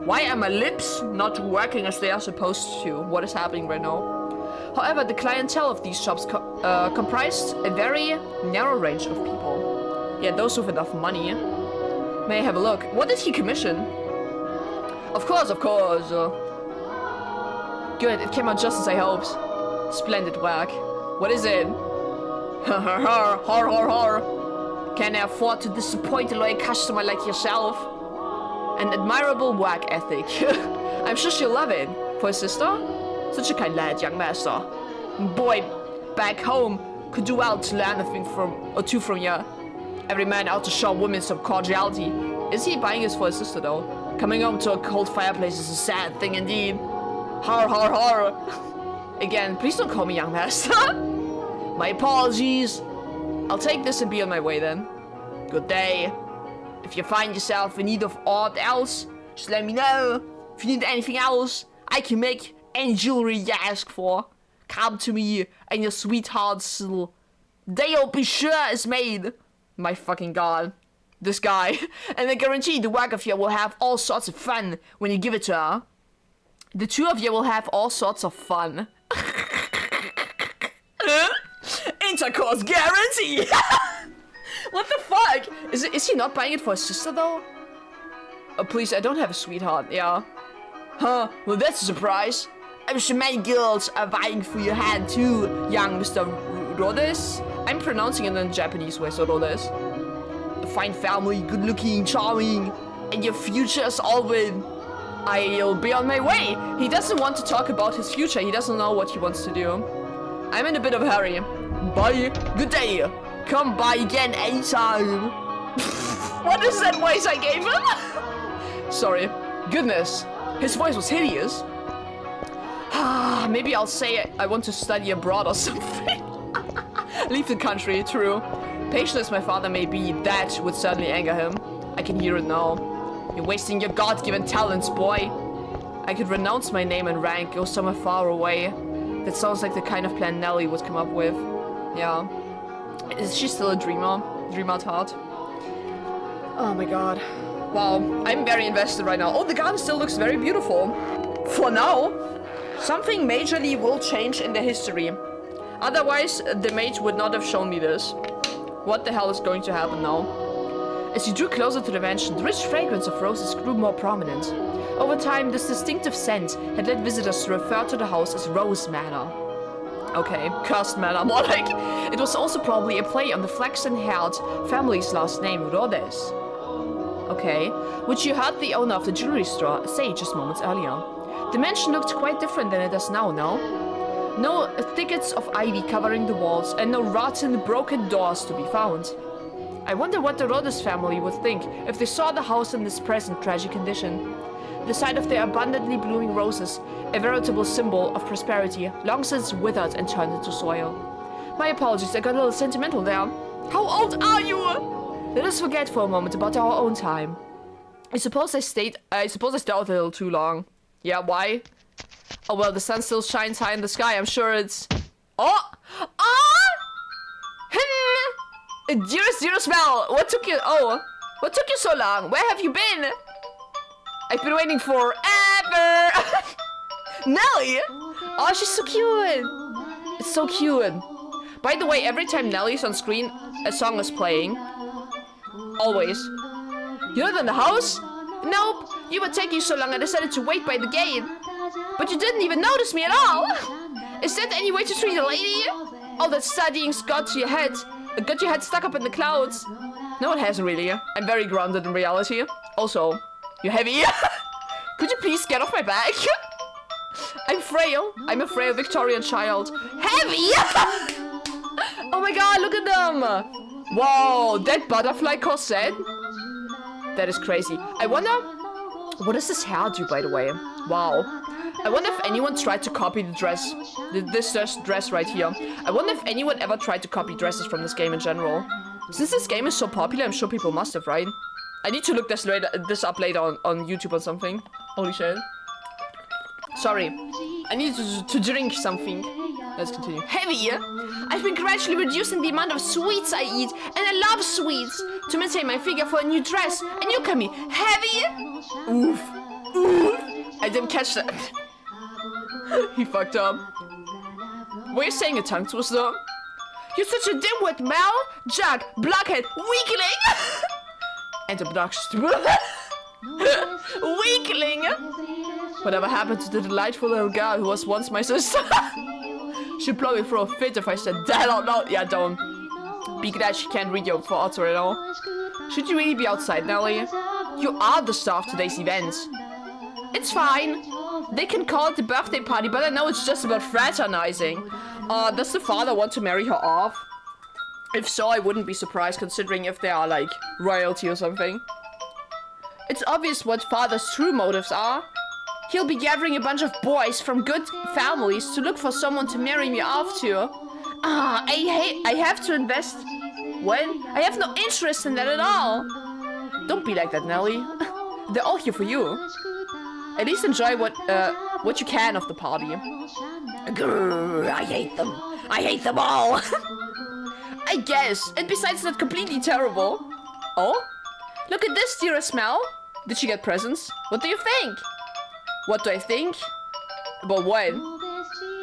Why are my lips not working as they are supposed to? What is happening right now? However, the clientele of these shops comprised a very narrow range of people. Yeah, those with enough money. May I have a look? What did he commission? Of course, of course. Good, it came out just as I hoped. Splendid work. What is it? Har har har har. Can I afford to disappoint a loyal customer like yourself? An admirable work ethic. I'm sure she'll love it. For a sister? Such a kind lad, young master. Boy, back home, could do well to learn a thing or two from you. Every man out to show women some cordiality. Is he buying this for his sister though? Coming home to a cold fireplace is a sad thing indeed. Har har har. Again, please don't call me young master. My apologies. I'll take this and be on my way then. Good day. If you find yourself in need of aught else, just let me know. If you need anything else, I can make any jewelry you ask for. Come to me and your sweetheart's they'll be sure is made. My fucking god. This guy. And I guarantee the work of you will have all sorts of fun when you give it to her. The two of you will have all sorts of fun. Intercourse guarantee! What the fuck? Is he not buying it for his sister though? Oh please, I don't have a sweetheart, yeah. Huh, well that's a surprise. I'm sure many girls are vying for your hand too, young Mr. Rhodes. I'm pronouncing it in Japanese way, so Rhodes. A fine family, good looking, charming, and your future is all win. I'll be on my way. He doesn't want to talk about his future, he doesn't know what he wants to do. I'm in a bit of a hurry. Bye, good day. Come by again anytime. What is that voice I gave him? Sorry. Goodness. His voice was hideous. Maybe I'll say I want to study abroad or something. Leave the country, true. Patient as my father may be, that would certainly anger him. I can hear it now. You're wasting your God-given talents, boy. I could renounce my name and rank, go somewhere far away. That sounds like the kind of plan Nellie would come up with. Yeah. Is she still a dreamer? Dreamer at heart? Oh my god. Wow, I'm very invested right now. Oh, the garden still looks very beautiful. For now. Something majorly will change in the history. Otherwise, the mage would not have shown me this. What the hell is going to happen now? As you drew closer to the mansion, the rich fragrance of roses grew more prominent. Over time, this distinctive scent had led visitors to refer to the house as Rose Manor. Okay, cursed manor, more like. It was also probably a play on the flaxen-haired family's last name, Rhodes. Okay, which you heard the owner of the jewelry store say just moments earlier. The mansion looked quite different than it does now, no? No thickets of ivy covering the walls, and no rotten, broken doors to be found. I wonder what the Rhodes family would think if they saw the house in this present tragic condition. The sight of their abundantly blooming roses, a veritable symbol of prosperity, long since withered and turned into soil. My apologies, I got a little sentimental there. How old are you? Let us forget for a moment about our own time. I suppose I stayed out a little too long. Yeah, why? Oh well, the sun still shines high in the sky. I'm sure it's... Oh! Oh! Dearest Mel, what took you... Oh, what took you so long? Where have you been? I've been waiting forever. Nelly! Oh, she's so cute. It's so cute. By the way, every time Nelly's on screen, a song is playing. Always. You're not in the house? Nope. You were taking so long I decided to wait by the gate. But you didn't even notice me at all. Is that any way to treat a lady? All that studying's got your head stuck up in the clouds. No, it hasn't really. I'm very grounded in reality. Also, you're heavy. Could you please get off my back? I'm frail. I'm a frail Victorian child. Heavy! Oh my god, look at them! Wow, that butterfly corset? That is crazy. I wonder... What does this hair do, by the way? Wow. I wonder if anyone tried to copy the dress. This dress right here. I wonder if anyone ever tried to copy dresses from this game in general. Since this game is so popular, I'm sure people must have, right? I need to look this up later on YouTube or something. Holy shit. Sorry. I need to drink something. Let's continue. Heavy! I've been gradually reducing the amount of sweets I eat, and I love sweets, to maintain my figure for a new dress. And you call me heavy? Oof. Oof. I didn't catch that. He fucked up. Were you saying a tongue twister? You're such a dimwit, Mel, Jack, blockhead, weakling! And obnoxious. Weakling! Whatever happened to the delightful little girl who was once my sister? She'd probably throw a fit if I said that out loud. Yeah, don't. Be glad she can't read your thoughts right now. Should you really be outside, Nelly? You are the star of today's event. It's fine. They can call it the birthday party, but I know it's just about fraternizing. Does the father want to marry her off? If so, I wouldn't be surprised, considering if they are, like, royalty or something. It's obvious what father's true motives are. He'll be gathering a bunch of boys from good families to look for someone to marry me off to. I have to invest. When? I have no interest in that at all. Don't be like that, Nelly. They're all here for you. At least enjoy what you can of the party. Grrr, I hate them. I hate them all. I guess. And besides, not completely terrible. Oh? Look at this, dearest Mel. Did she get presents? What do you think? What do I think? About what?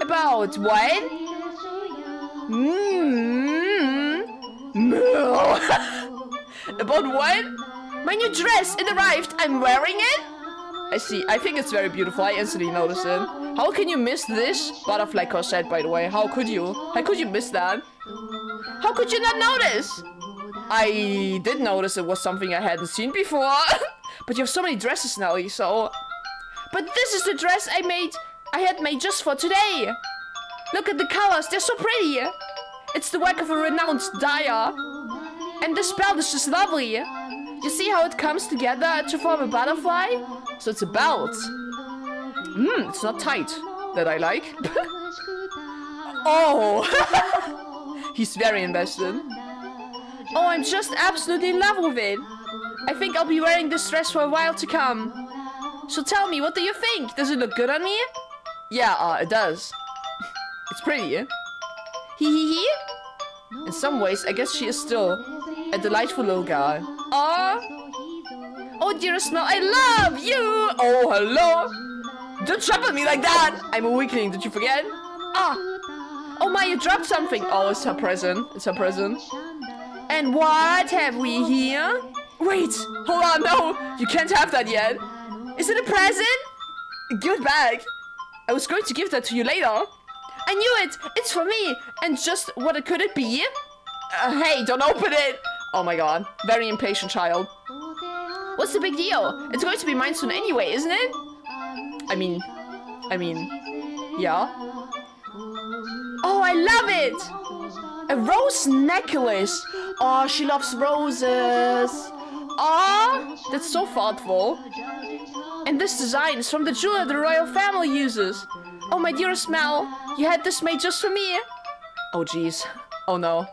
About what? About what? My new dress, it arrived. I'm wearing it? I see. I think it's very beautiful. I instantly noticed it. How can you miss this butterfly corset, by the way? How could you? How could you miss that? How could you not notice? I did notice it was something I hadn't seen before. But you have so many dresses, Nelly, so... But this is the dress I had made just for today. Look at the colors, they're so pretty. It's the work of a renowned dyer. And this belt is just lovely. You see how it comes together to form a butterfly? So it's a belt. It's not tight. That I like. Oh! He's very invested. Oh, I'm just absolutely in love with it. I think I'll be wearing this dress for a while to come. So tell me, what do you think? Does it look good on me? Yeah, it does. It's pretty, eh? Hee. In some ways, I guess she is still a delightful little girl. Oh, dearest Mel, I love you! Oh, hello! Don't jump at me like that! I'm a weakling, did you forget? Oh my, you dropped something! Oh, it's her present. It's her present. And what have we here? Wait! Hold on, no! You can't have that yet! Is it a present? Give it back! I was going to give that to you later. I knew it! It's for me! And just what could it be? Hey, don't open it! Oh my god. Very impatient child. What's the big deal? It's going to be mine soon anyway, isn't it? I mean, yeah. Oh, I love it! A rose necklace! Oh, she loves roses! Oh, that's so thoughtful. And this design is from the jeweler the royal family uses. Oh, my dearest Mel, you had this made just for me. Oh, jeez. Oh no.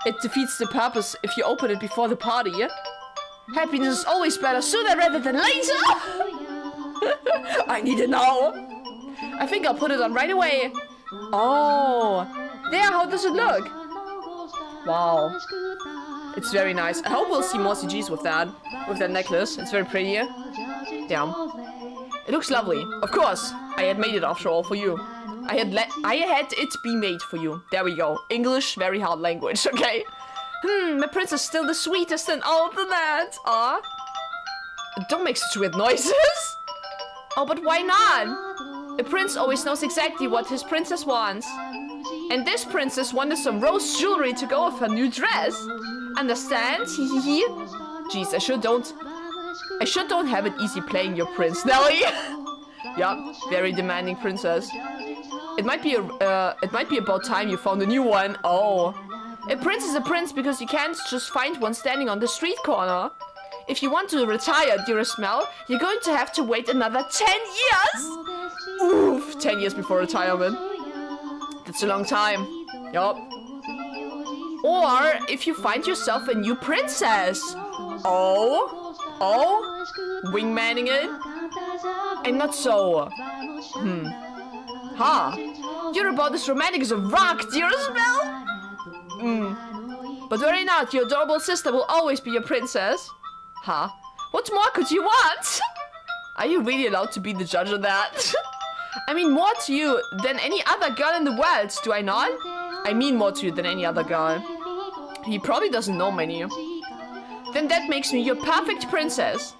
It defeats the purpose if you open it before the party. Happiness is always better sooner rather than later. I need it now. I think I'll put it on right away. Oh. There, how does it look? Wow. It's very nice. I hope we'll see more CGs with that necklace. It's very pretty. Damn. It looks lovely. Of course, I had made it after all for you. I had it be made for you. There we go. English, very hard language, okay? My prince is still the sweetest in all the land. Aw. Don't make such weird noises. Oh, but why not? A prince always knows exactly what his princess wants. And this princess wanted some rose jewelry to go with her new dress. Understand? Hehehe. Jeez, I sure don't have it easy playing your prince, Nelly. Yeah, very demanding princess. It might be about time you found a new one. Oh. A prince is a prince because you can't just find one standing on the street corner. If you want to retire, dearest Mel, you're going to have to wait another 10 years. Oof, 10 years before retirement. That's a long time. Yup. Or if you find yourself a new princess. Oh? Wingmanning it? And not so. You're about as romantic as a rock, dearest Mel. But worry not, your adorable sister will always be your princess. What more could you want? Are you really allowed to be the judge of that? I mean more to you than any other girl in the world, do I not? I mean more to you than any other girl. He probably doesn't know many. Then that makes me your perfect princess.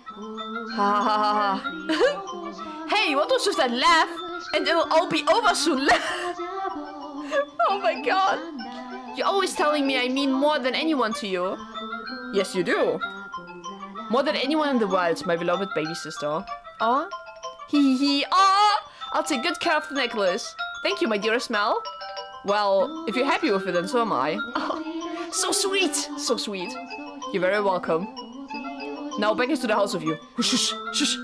Hey, what was with that laugh? And it'll all be over soon. Oh my god. You're always telling me I mean more than anyone to you. Yes, you do. More than anyone in the world, my beloved baby sister. Aw. Hee. Aw. I'll take good care of the necklace. Thank you, my dearest Mel. Well, if you're happy with it, then so am I. Oh, so sweet. So sweet. You're very welcome. Now back into the house with you. Shush, shush.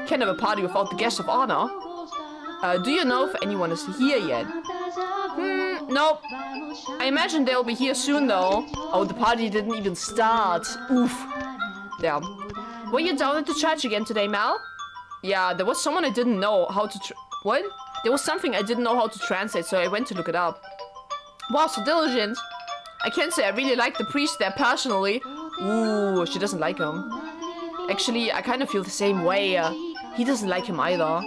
Can't have a party without the guest of honor. Do you know if anyone is here yet? Nope. I imagine they'll be here soon though. Oh, the party didn't even start. Oof. Damn. Were you down at the church again today, Mel? Yeah, there was someone I didn't know how to what? There was something I didn't know how to translate, so I went to look it up. Wow, so diligent. I can't say I really like the priest there personally. Ooh, she doesn't like him. Actually, I kind of feel the same way. He doesn't like him either.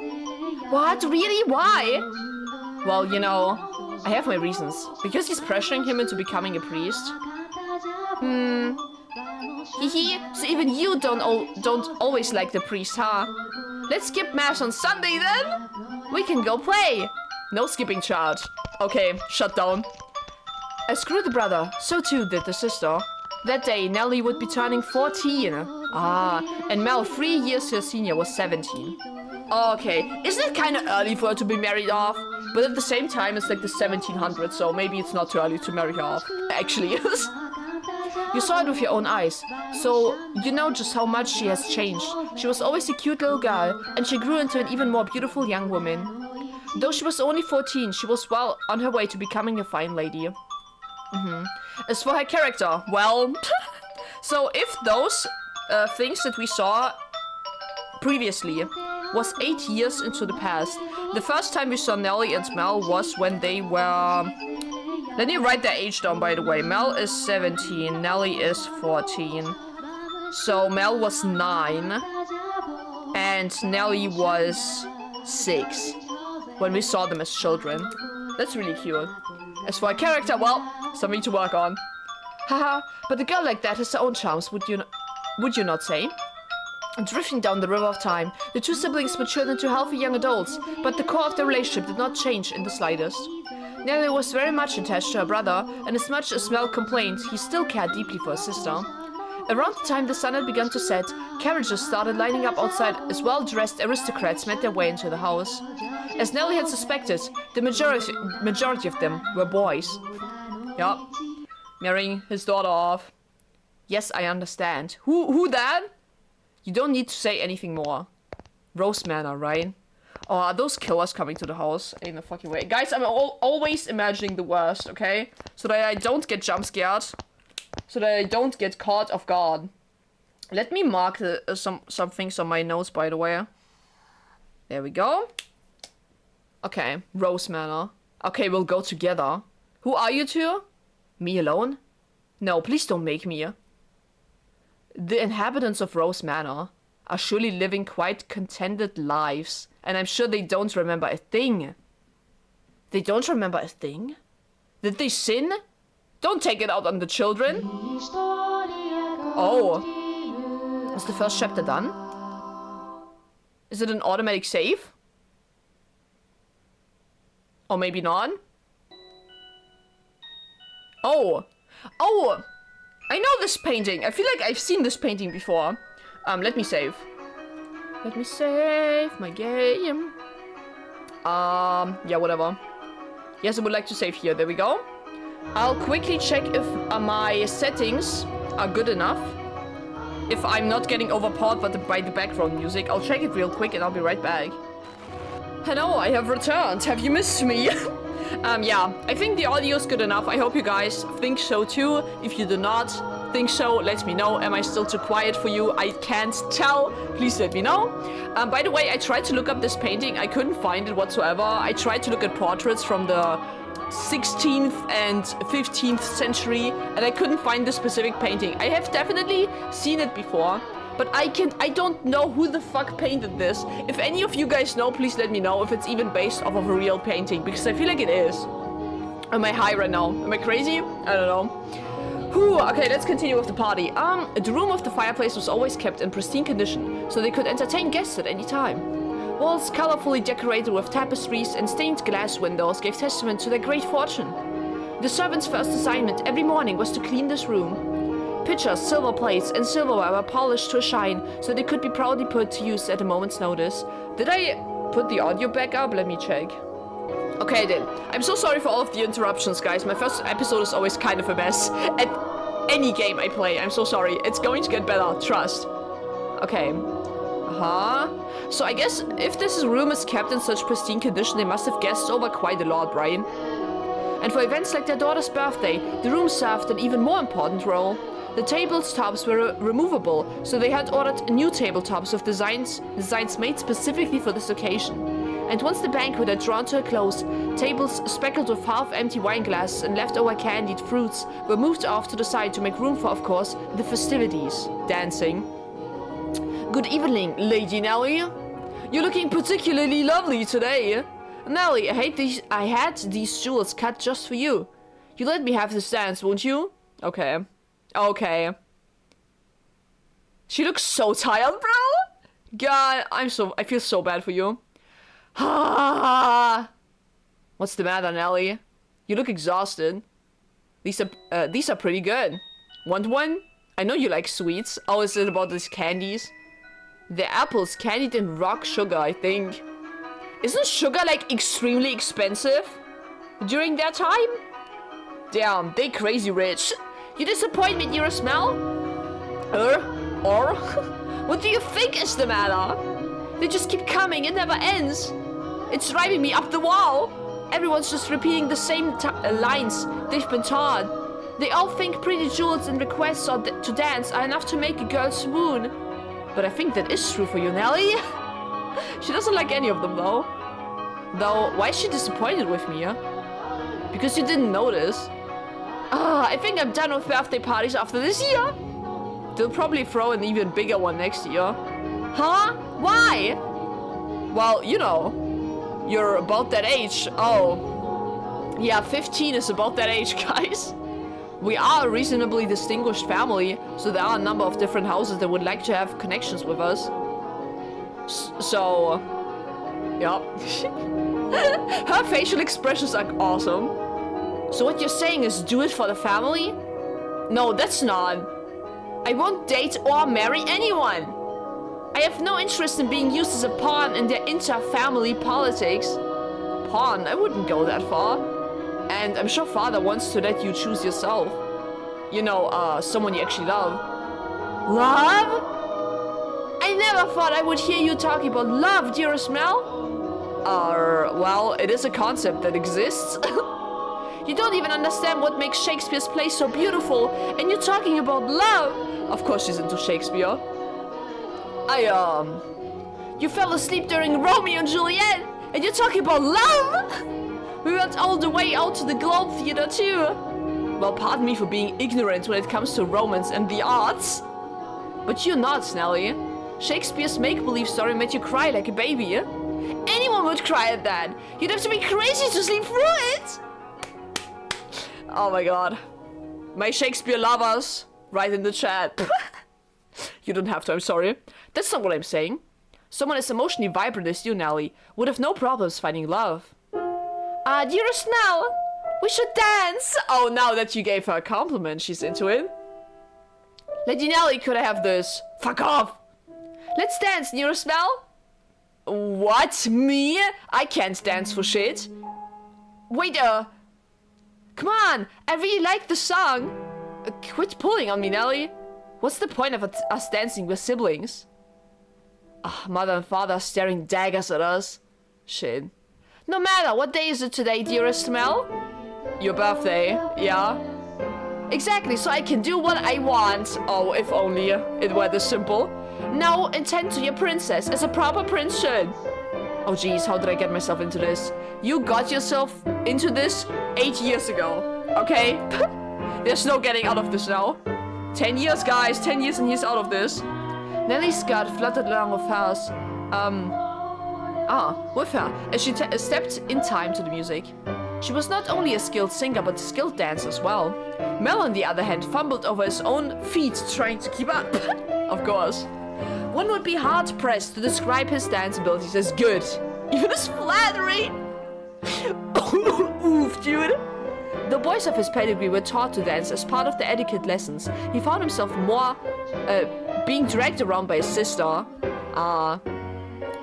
What? Really? Why? Well, you know, I have my reasons. Because he's pressuring him into becoming a priest. Hehe. So even you don't always like the priest, huh? Let's skip mass on Sunday then. We can go play. No skipping charge. Okay, shut down. As grew the brother, so too did the sister. That day, Nellie would be turning 14. And Mel, 3 years her senior, was 17. Okay, isn't it kind of early for her to be married off? But at the same time, it's like the 1700s, so maybe it's not too early to marry her off. Actually, is. You saw it with your own eyes, so you know just how much she has changed. She was always a cute little girl, and she grew into an even more beautiful young woman. Though she was only 14, she was well on her way to becoming a fine lady. As for her character, well... So if those things that we saw previously was 8 years into the past, the first time we saw Nellie and Mel was when they were... Let me write their age down, by the way. Mel is 17, Nellie is 14. So Mel was 9, and Nellie was 6 when we saw them as children. That's really cute. As for her character, well, something to work on. Haha, but a girl like that has her own charms, would you not say? Drifting down the river of time, the two siblings matured into healthy young adults, but the core of their relationship did not change in the slightest. Nellie was very much attached to her brother, and as much as Mel complained, he still cared deeply for his sister. Around the time the sun had begun to set, carriages started lining up outside as well-dressed aristocrats made their way into the house. As Nellie had suspected, the majority of them were boys. Yup. Marrying his daughter off. Yes, I understand. Who then? You don't need to say anything more. Rose Manor, right? Oh, are those killers coming to the house? Ain't no fucking way. Guys, I'm always imagining the worst, okay? So that I don't get jump scared. So that I don't get caught off guard. Let me mark some things on my notes, by the way. There we go. Okay, Rose Manor. Okay, we'll go together. Who are you two? Me alone? No, please don't make me. The inhabitants of Rose Manor are surely living quite contented lives, and I'm sure they don't remember a thing. They don't remember a thing? Did they sin? Don't take it out on the children. Oh. Is the first chapter done? Is it an automatic save? Or maybe not? Oh. Oh! I know this painting. I feel like I've seen this painting before. Let me save. Let me save my game. Yeah, whatever. Yes, I would like to save here. There we go. I'll quickly check if my settings are good enough. If I'm not getting overpowered by the background music. I'll check it real quick and I'll be right back. Hello, I have returned. Have you missed me? Yeah, I think the audio is good enough. I hope you guys think so too. If you do not think so, let me know. Am I still too quiet for you? I can't tell. Please let me know. By the way, I tried to look up this painting. I couldn't find it whatsoever. I tried to look at portraits from the 16th and 15th century, and I couldn't find the specific painting. I have definitely seen it before, but I don't know who the fuck painted this. If any of you guys know, please let me know if it's even based off of a real painting, because I feel like it is. Am I high right now? Am I crazy? I don't know. Whew, okay, let's continue with the party. The room of the fireplace was always kept in pristine condition, so they could entertain guests at any time. Walls colorfully decorated with tapestries and stained glass windows gave testament to their great fortune. The servants' first assignment every morning was to clean this room. Pitchers, silver plates, and silverware were polished to a shine, so they could be proudly put to use at a moment's notice. Did I put the audio back up? Let me check. Okay, I did. I'm so sorry for all of the interruptions, guys. My first episode is always kind of a mess. At any game I play, I'm so sorry. It's going to get better, trust. Okay. So I guess if this room is kept in such pristine condition, they must have guests over quite a lot, right? And for events like their daughter's birthday, the room served an even more important role. The tabletops were removable, so they had ordered new tabletops with designs made specifically for this occasion. And once the banquet had drawn to a close, tables speckled with half-empty wine glasses and leftover candied fruits were moved off to the side to make room for, of course, the festivities. Dancing. Good evening, Lady Nelly. You're looking particularly lovely today. Nelly, I had these jewels cut just for you. You let me have this dance, won't you? Okay. Okay. She looks so tired, bro. God, I feel so bad for you. What's the matter, Nelly? You look exhausted. These are pretty good. Want one? I know you like sweets. Oh, is it about these candies? The apples candied in rock sugar, I think. Isn't sugar like extremely expensive during that time? Damn, they crazy rich. You disappoint me, dear smell? Or? What do you think is the matter? They just keep coming, it never ends. It's driving me up the wall. Everyone's just repeating the same lines they've been taught. They all think pretty jewels and requests to dance are enough to make a girl swoon. But I think that is true for you, Nelly. She doesn't like any of them, though. Though, why is she disappointed with me, Because you didn't notice. I think I'm done with birthday parties after this year. They'll probably throw an even bigger one next year. Huh? Why? Well, you know, you're about that age. Oh. Yeah, 15 is about that age, guys. We are a reasonably distinguished family, so there are a number of different houses that would like to have connections with us. So, yeah. Her facial expressions are awesome. So what you're saying is do it for the family? No, that's not. I won't date or marry anyone. I have no interest in being used as a pawn in their inter-family politics. Pawn? I wouldn't go that far. And I'm sure father wants to let you choose yourself. You know, someone you actually love. Love? I never thought I would hear you talking about love, dearest Mel. Well, it is a concept that exists. You don't even understand what makes Shakespeare's plays so beautiful, and you're talking about love. Of course she's into Shakespeare. You fell asleep during Romeo and Juliet, and you're talking about love? We went all the way out to the Globe Theatre too. Well, pardon me for being ignorant when it comes to romance and the arts. But you're not, Nelly. Shakespeare's make-believe story made you cry like a baby. Anyone would cry at that. You'd have to be crazy to sleep through it. Oh my god. My Shakespeare lovers, write in the chat. You don't have to, I'm sorry. That's not what I'm saying. Someone as emotionally vibrant as you, Nelly, would have no problems finding love. Dearest Nell, we should dance. Oh, now that you gave her a compliment, she's into it. Lady Nelly, could I have this? Fuck off. Let's dance, dearest Nell. What? Me? I can't dance for shit. Wait, come on. I really like the song. Quit pulling on me, Nelly. What's the point of us dancing with siblings? Mother and father are staring daggers at us. Shit. No matter, what day is it today, dearest Mel? Your birthday, yeah. Exactly, so I can do what I want. Oh, if only it were this simple. Now attend to your princess, as a proper prince should. Oh jeez, how did I get myself into this? You got yourself into this 8 years ago, okay? There's no getting out of this now. 10 years, guys, 10 years and he's out of this. Nelly's skirt fluttered along with hers. With her, as she stepped in time to the music. She was not only a skilled singer, but a skilled dancer as well. Mel, on the other hand, fumbled over his own feet, trying to keep up. Of course. One would be hard-pressed to describe his dance abilities as good. Even as flattery. Oof, dude. The boys of his pedigree were taught to dance as part of the etiquette lessons. He found himself more being dragged around by his sister.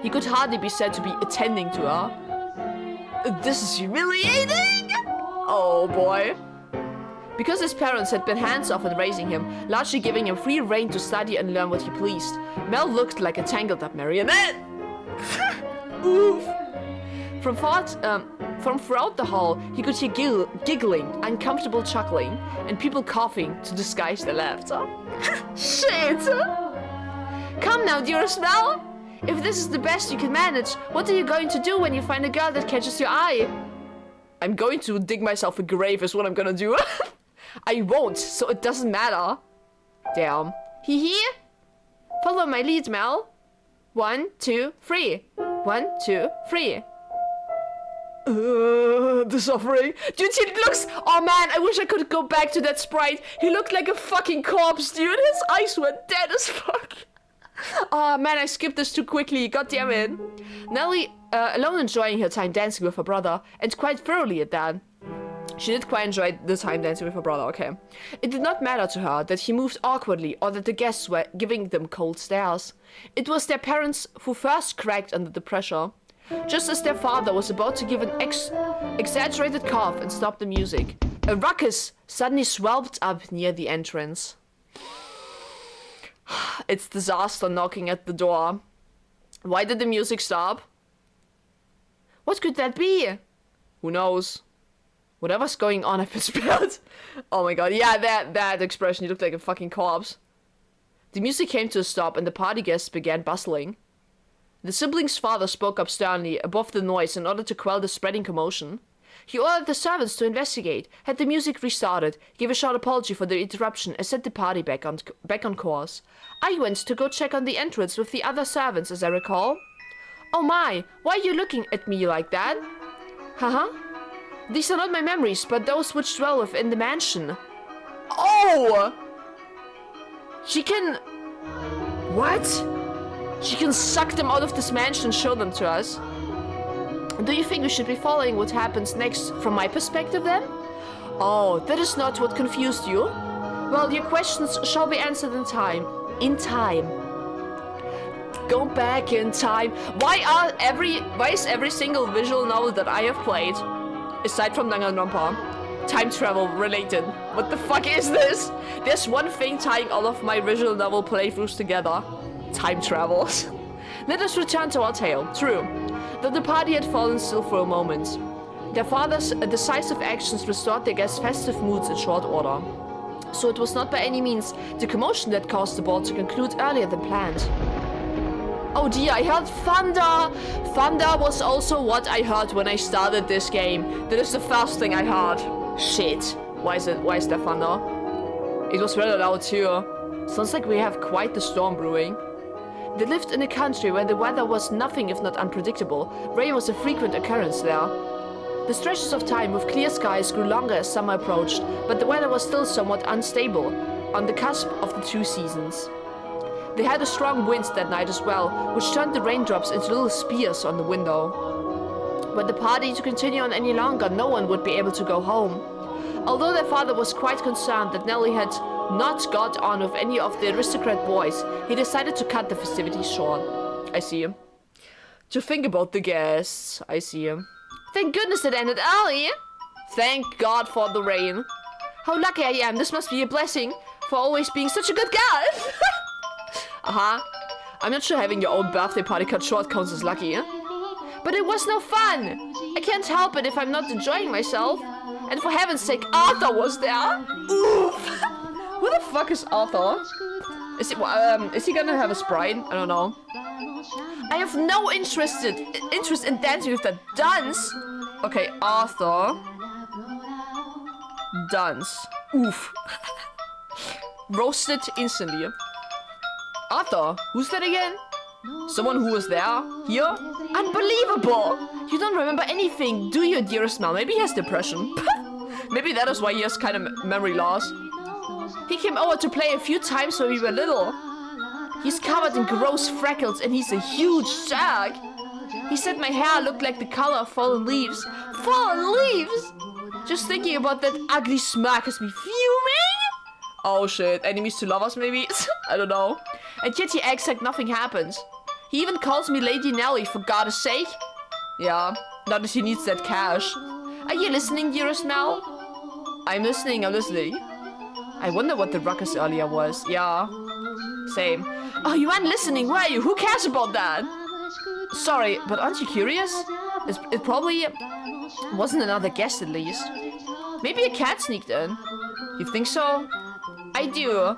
He could hardly be said to be attending to her. This is humiliating! Oh boy. Because his parents had been hands-off in raising him, largely giving him free rein to study and learn what he pleased, Mel looked like a tangled-up marionette. Oof. From throughout the hall, he could hear giggling, uncomfortable chuckling, and people coughing to disguise their laughter. Shit! Come now, dearest Mel! If this is the best you can manage, what are you going to do when you find a girl that catches your eye? I'm going to dig myself a grave is what I'm gonna do. I won't, so it doesn't matter. Damn. Hee. Follow my lead, Mel. 1, 2, 3. 1, 2, 3. The suffering. Dude, he looks... Oh man, I wish I could go back to that sprite. He looked like a fucking corpse, dude. His eyes were dead as fuck. Oh man, I skipped this too quickly. God damn it. Nelly, alone enjoying her time dancing with her brother, and quite thoroughly at that. She did quite enjoy the time dancing with her brother, okay. It did not matter to her that he moved awkwardly or that the guests were giving them cold stares. It was their parents who first cracked under the pressure. Just as their father was about to give an exaggerated cough and stop the music, a ruckus suddenly swelled up near the entrance. It's disaster knocking at the door. Why did the music stop? What could that be? Who knows? Whatever's going on, I've been spared. Oh my god, yeah, that expression, you looked like a fucking corpse. The music came to a stop and the party guests began bustling. The siblings' father spoke up sternly above the noise in order to quell the spreading commotion. He ordered the servants to investigate, had the music restarted, gave a short apology for the interruption, and set the party back on course. I went to go check on the entrance with the other servants, as I recall. Oh my, why are you looking at me like that? Haha. These are not my memories, but those which dwell within the mansion. Oh! She can... What? She can suck them out of this mansion and show them to us. Do you think we should be following what happens next from my perspective then? Oh, that is not what confused you? Well, your questions shall be answered in time. In time. Go back in time. Why is every single visual novel that I have played, aside from Danganronpa, time travel related? What the fuck is this? There's one thing tying all of my visual novel playthroughs together. Time travels. Let us return to our tale. True, though the party had fallen still for a moment. Their father's decisive actions restored their guests' festive moods in short order. So it was not by any means the commotion that caused the ball to conclude earlier than planned. Oh dear, I heard thunder! Thunder was also what I heard when I started this game. That is the first thing I heard. Shit. Why is there thunder? It was very loud too. Sounds like we have quite the storm brewing. They lived in a country where the weather was nothing if not unpredictable. Rain was a frequent occurrence there. The stretches of time with clear skies grew longer as summer approached, but the weather was still somewhat unstable, on the cusp of the two seasons. They had a strong wind that night as well, which turned the raindrops into little spears on the window. Were the party to continue on any longer, no one would be able to go home. Although their father was quite concerned that Nelly had not got on with any of the aristocrat boys, he decided to cut the festivities short. I see him. To think about the guests. I see him. Thank goodness it ended early. Thank God for the rain. How lucky I am. This must be a blessing for always being such a good girl. I'm not sure having your own birthday party cut short counts as lucky. But it was no fun. I can't help it if I'm not enjoying myself. And for heaven's sake, Arthur was there. Oof. Who the fuck is Arthur? Is he gonna have a sprite? I don't know. I have no interest in dancing with that dunce. Okay, Arthur. Dunce. Oof. Roasted instantly. Arthur, who's that again? Someone who was there? Here? Unbelievable! You don't remember anything, do you, dearest Mel? Maybe he has depression. Maybe that is why he has kind of memory loss. He came over to play a few times when we were little. He's covered in gross freckles and he's a huge shark. He said my hair looked like the color of fallen leaves. Fallen leaves? Just thinking about that ugly smirk has me fuming. Oh shit, enemies to lovers maybe? I don't know. And yet he acts like nothing happens. He even calls me Lady Nelly, for God's sake. Yeah, not that he needs that cash. Are you listening, dearest Mel? I'm listening. I wonder what the ruckus earlier was. Yeah, same. Oh, you weren't listening, were you? Who cares about that? Sorry, but aren't you curious? It probably wasn't another guest at least. Maybe a cat sneaked in. You think so? I do.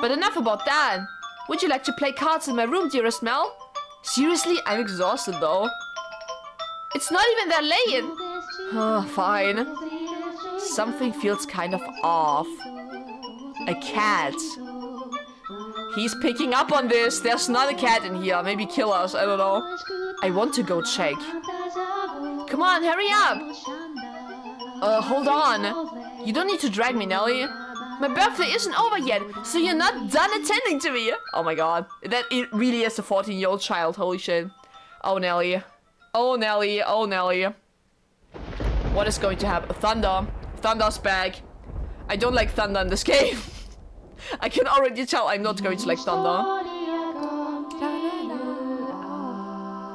But enough about that. Would you like to play cards in my room, dearest Mel? Seriously, I'm exhausted though. It's not even that late. Fine. Something feels kind of off. A cat. He's picking up on this. There's not a cat in here. Maybe kill us. I don't know. I want to go check. Come on, hurry up. Hold on. You don't need to drag me, Nelly. My birthday isn't over yet, so you're not done attending to me. Oh my god. That it really is a 14-year-old child. Holy shit. Oh, Nelly. Oh, Nelly. Oh, Nelly. What is going to happen? Thunder. Thunder's back. I don't like thunder in this game. I can already tell I'm not going to like thunder.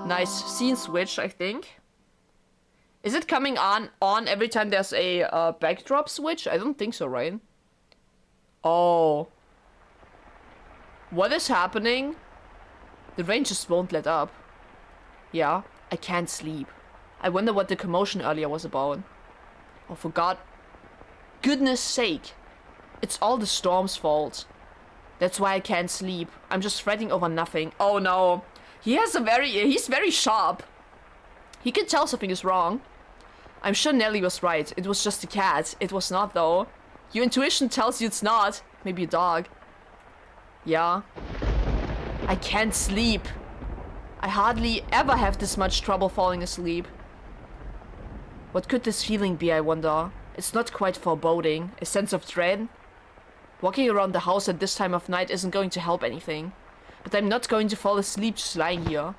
Nice scene switch, I think. Is it coming on every time there's a backdrop switch? I don't think so, right? Oh. What is happening? The rain just won't let up. Yeah, I can't sleep. I wonder what the commotion earlier was about. Oh, for goodness sake. It's all the storm's fault. That's why I can't sleep. I'm just fretting over nothing. Oh no. He's very sharp. He can tell something is wrong. I'm sure Nelly was right. It was just a cat. It was not though. Your intuition tells you it's not. Maybe a dog. Yeah. I can't sleep. I hardly ever have this much trouble falling asleep. What could this feeling be, I wonder? It's not quite foreboding. A sense of dread? Walking around the house at this time of night isn't going to help anything. But I'm not going to fall asleep just lying here.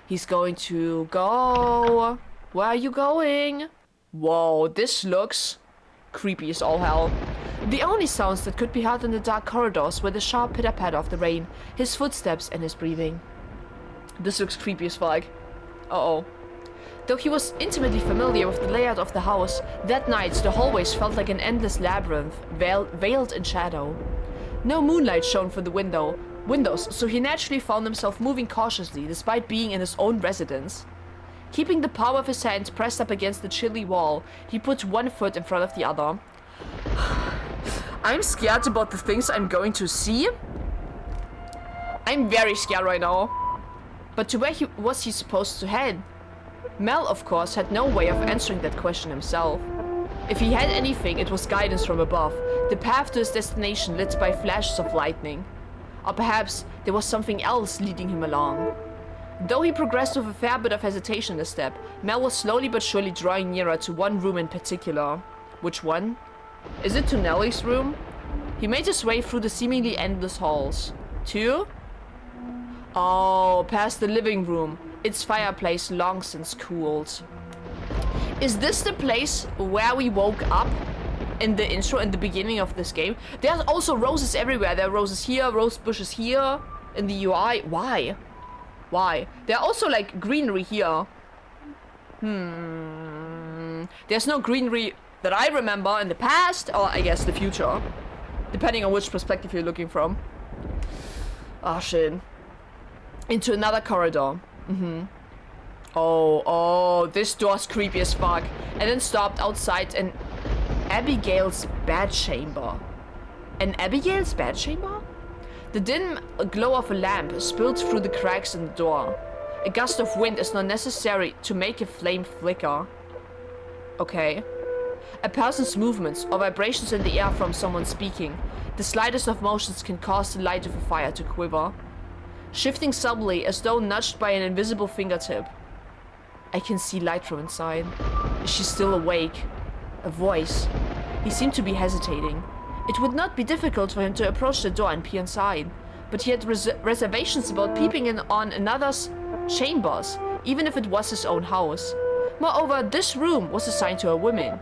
He's going to go... Where are you going? Whoa, this looks creepy as all hell. The only sounds that could be heard in the dark corridors were the sharp pitter-patter of the rain, his footsteps and his breathing. This looks creepy as fuck. Uh-oh. Though he was intimately familiar with the layout of the house, that night the hallways felt like an endless labyrinth, veiled in shadow. No moonlight shone through the window, windows, so he naturally found himself moving cautiously despite being in his own residence. Keeping the palm of his hand pressed up against the chilly wall, he put one foot in front of the other. I'm scared about the things I'm going to see. I'm very scared right now. But to where was he supposed to head? Mel, of course, had no way of answering that question himself. If he had anything, it was guidance from above, the path to his destination lit by flashes of lightning. Or perhaps there was something else leading him along. Though he progressed with a fair bit of hesitation a step, Mel was slowly but surely drawing nearer to one room in particular. Which one? Is it to Nellie's room? He made his way through the seemingly endless halls. To? Oh, past the living room, its fireplace long since cooled. Is this the place where we woke up in the intro, in the beginning of this game? There's also roses everywhere. There are roses here, rose bushes here in the UI. Why? Why? There are also like greenery here. There's no greenery that I remember in the past, or I guess the future. Depending on which perspective you're looking from. Oh shit. Into another corridor. Oh, this door's creepy as fuck. And then stopped outside an Abigail's bedchamber. An Abigail's bedchamber? The dim glow of a lamp spilled through the cracks in the door. A gust of wind is not necessary to make a flame flicker. Okay. A person's movements or vibrations in the air from someone speaking. The slightest of motions can cause the light of a fire to quiver. Shifting subtly as though nudged by an invisible fingertip. I can see light from inside. Is she still awake? A voice. He seemed to be hesitating. It would not be difficult for him to approach the door and peer inside, but he had reservations about peeping in on another's chambers, even if it was his own house. Moreover, this room was assigned to a woman.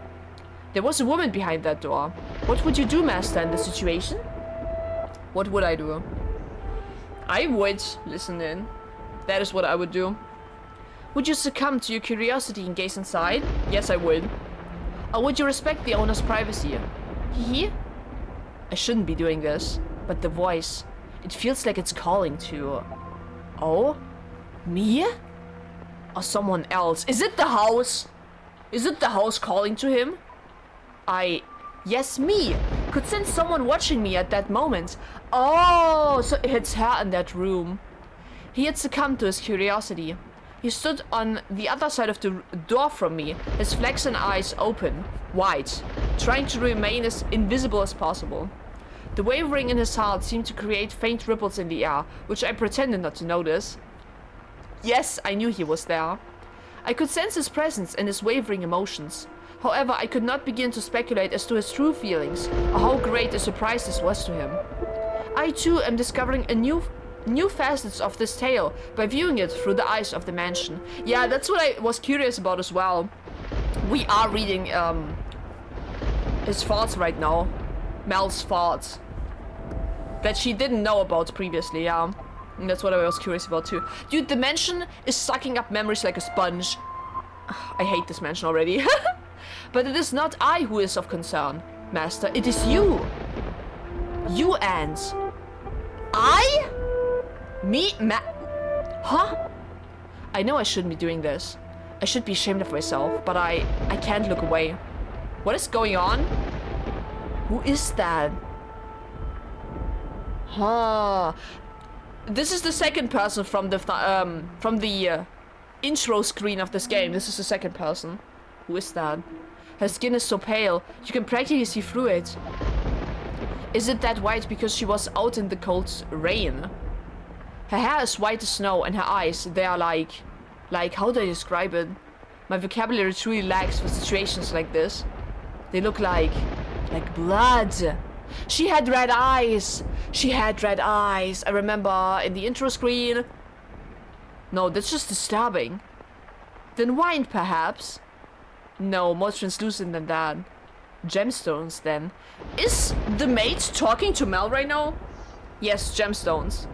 There was a woman behind that door. What would you do, Master, in this situation? What would I do? I would listen in. That is what I would do. Would you succumb to your curiosity and gaze inside? Yes, I would. Or would you respect the owner's privacy? Hee? I shouldn't be doing this, but the voice, it feels like it's calling to... Oh? Me? Or someone else? Is it the house? Is it the house calling to him? Yes, me. Could sense someone watching me at that moment. Oh, so it's her in that room. He had succumbed to his curiosity. He stood on the other side of the door from me, his flaxen eyes open, wide, trying to remain as invisible as possible. The wavering in his heart seemed to create faint ripples in the air, which I pretended not to notice. Yes, I knew he was there. I could sense his presence and his wavering emotions. However, I could not begin to speculate as to his true feelings, or how great a surprise this was to him. I too am discovering a new facets of this tale by viewing it through the eyes of the mansion. Yeah, that's what I was curious about as well. We are reading his thoughts right now. Mel's thoughts. That she didn't know about previously, yeah. And that's what I was curious about too. Dude, the mansion is sucking up memories like a sponge. I hate this mansion already. But it is not I who is of concern, Master. It is you. You, Ants. I? Me? Huh? I know I shouldn't be doing this. I should be ashamed of myself, but I can't look away. What is going on? Who is that? Huh. This is the second person from the intro screen of this game. This is the second person. Who is that? Her skin is so pale, you can practically see through it. Is it that white because she was out in the cold rain? Her hair is white as snow and her eyes, they are like, how do I describe it? My vocabulary truly lacks for situations like this. They look like blood. She had red eyes. She had red eyes. I remember in the intro screen. No, that's just disturbing. Then wine, perhaps? No, more translucent than that. Gemstones, then. Is the maid talking to Mel right now? Yes, gemstones.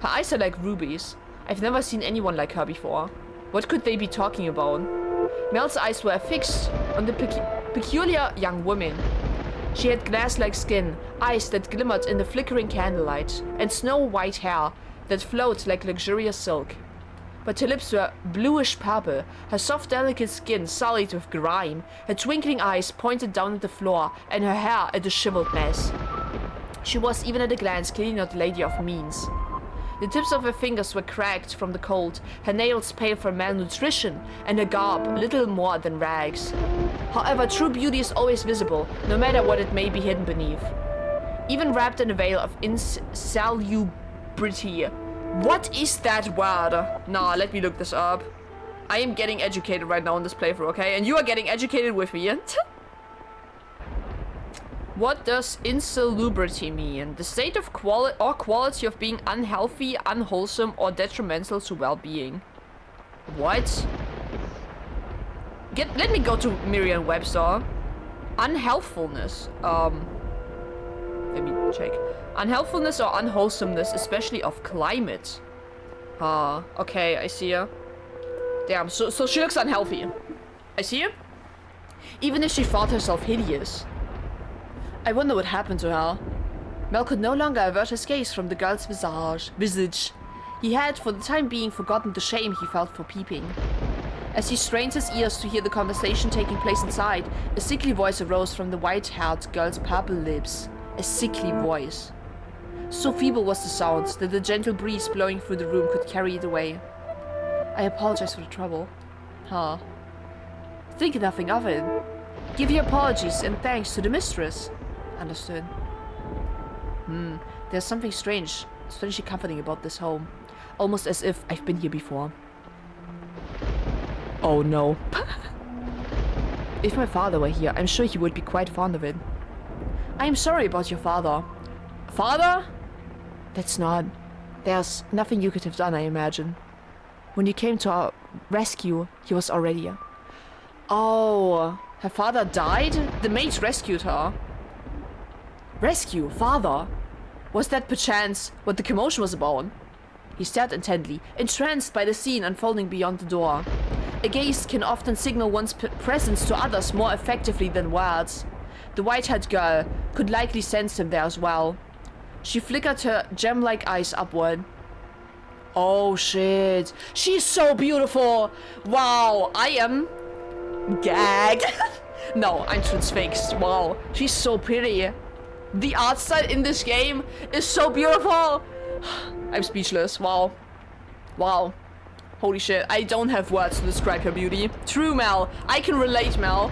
Her eyes are like rubies. I've never seen anyone like her before. What could they be talking about? Mel's eyes were fixed on the peculiar young woman. She had glass-like skin, eyes that glimmered in the flickering candlelight, and snow-white hair that flowed like luxurious silk. But her lips were bluish purple, her soft delicate skin sullied with grime, her twinkling eyes pointed down at the floor, and her hair a disheveled mess. She was, even at a glance, clearly not a lady of means. The tips of her fingers were cracked from the cold, her nails pale from malnutrition, and her garb little more than rags. However, true beauty is always visible, no matter what it may be hidden beneath. Even wrapped in a veil of insalubrity. What is that word? Nah, let me look this up. I am getting educated right now in this playthrough, okay? And you are getting educated with me. What does insalubrity mean? The state of quality of being unhealthy, unwholesome, or detrimental to well-being. What? Let me go to Merriam-Webster. Unhealthfulness. Let me check. Unhealthfulness or unwholesomeness, especially of climate. Okay, I see her. Damn, so she looks unhealthy. I see her. Even if she thought herself hideous. I wonder what happened to her. Mel could no longer avert his gaze from the girl's visage. He had, for the time being, forgotten the shame he felt for peeping. As he strained his ears to hear the conversation taking place inside, a sickly voice arose from the white-haired girl's purple lips. A sickly voice. So feeble was the sound that the gentle breeze blowing through the room could carry it away. I apologize for the trouble. Think nothing of it. Give your apologies and thanks to the mistress. Understood. There's something strangely comforting about this home. Almost as if I've been here before. Oh no. If my father were here, I'm sure he would be quite fond of it. I am sorry about your father. Father? That's not... There's nothing you could have done, I imagine. When you came to our rescue, he was already here. Oh, her father died? The maids rescued her. Rescue? Father? Was that perchance what the commotion was about? He stared intently, entranced by the scene unfolding beyond the door. A gaze can often signal one's presence to others more effectively than words. The white-haired girl could likely sense him there as well. She flickered her gem-like eyes upward. Oh shit. She's so beautiful. Wow, I am gagged. No, I'm transfixed. Wow, she's so pretty. The art style in this game is so beautiful. I'm speechless. Wow. Wow. Holy shit, I don't have words to describe her beauty. True, Mel. I can relate, Mel.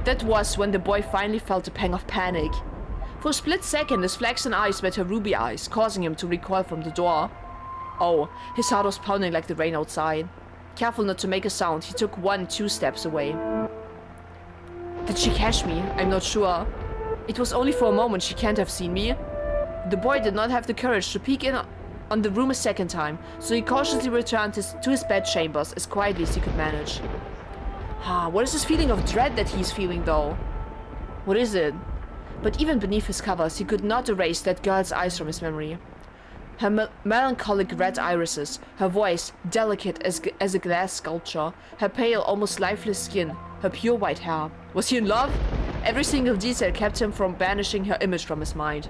That was when the boy finally felt a pang of panic. For a split second, his flaxen eyes met her ruby eyes, causing him to recoil from the door. Oh, his heart was pounding like the rain outside. Careful not to make a sound, he took 1-2 steps away. Did she catch me? I'm not sure. It was only for a moment, she can't have seen me. The boy did not have the courage to peek in on the room a second time, so he cautiously returned to his bed chambers as quietly as he could manage. What is this feeling of dread that he's feeling though? What is it? But even beneath his covers, he could not erase that girl's eyes from his memory. Her melancholic red irises, her voice, delicate as a glass sculpture, her pale, almost lifeless skin, her pure white hair. Was he in love? Every single detail kept him from banishing her image from his mind.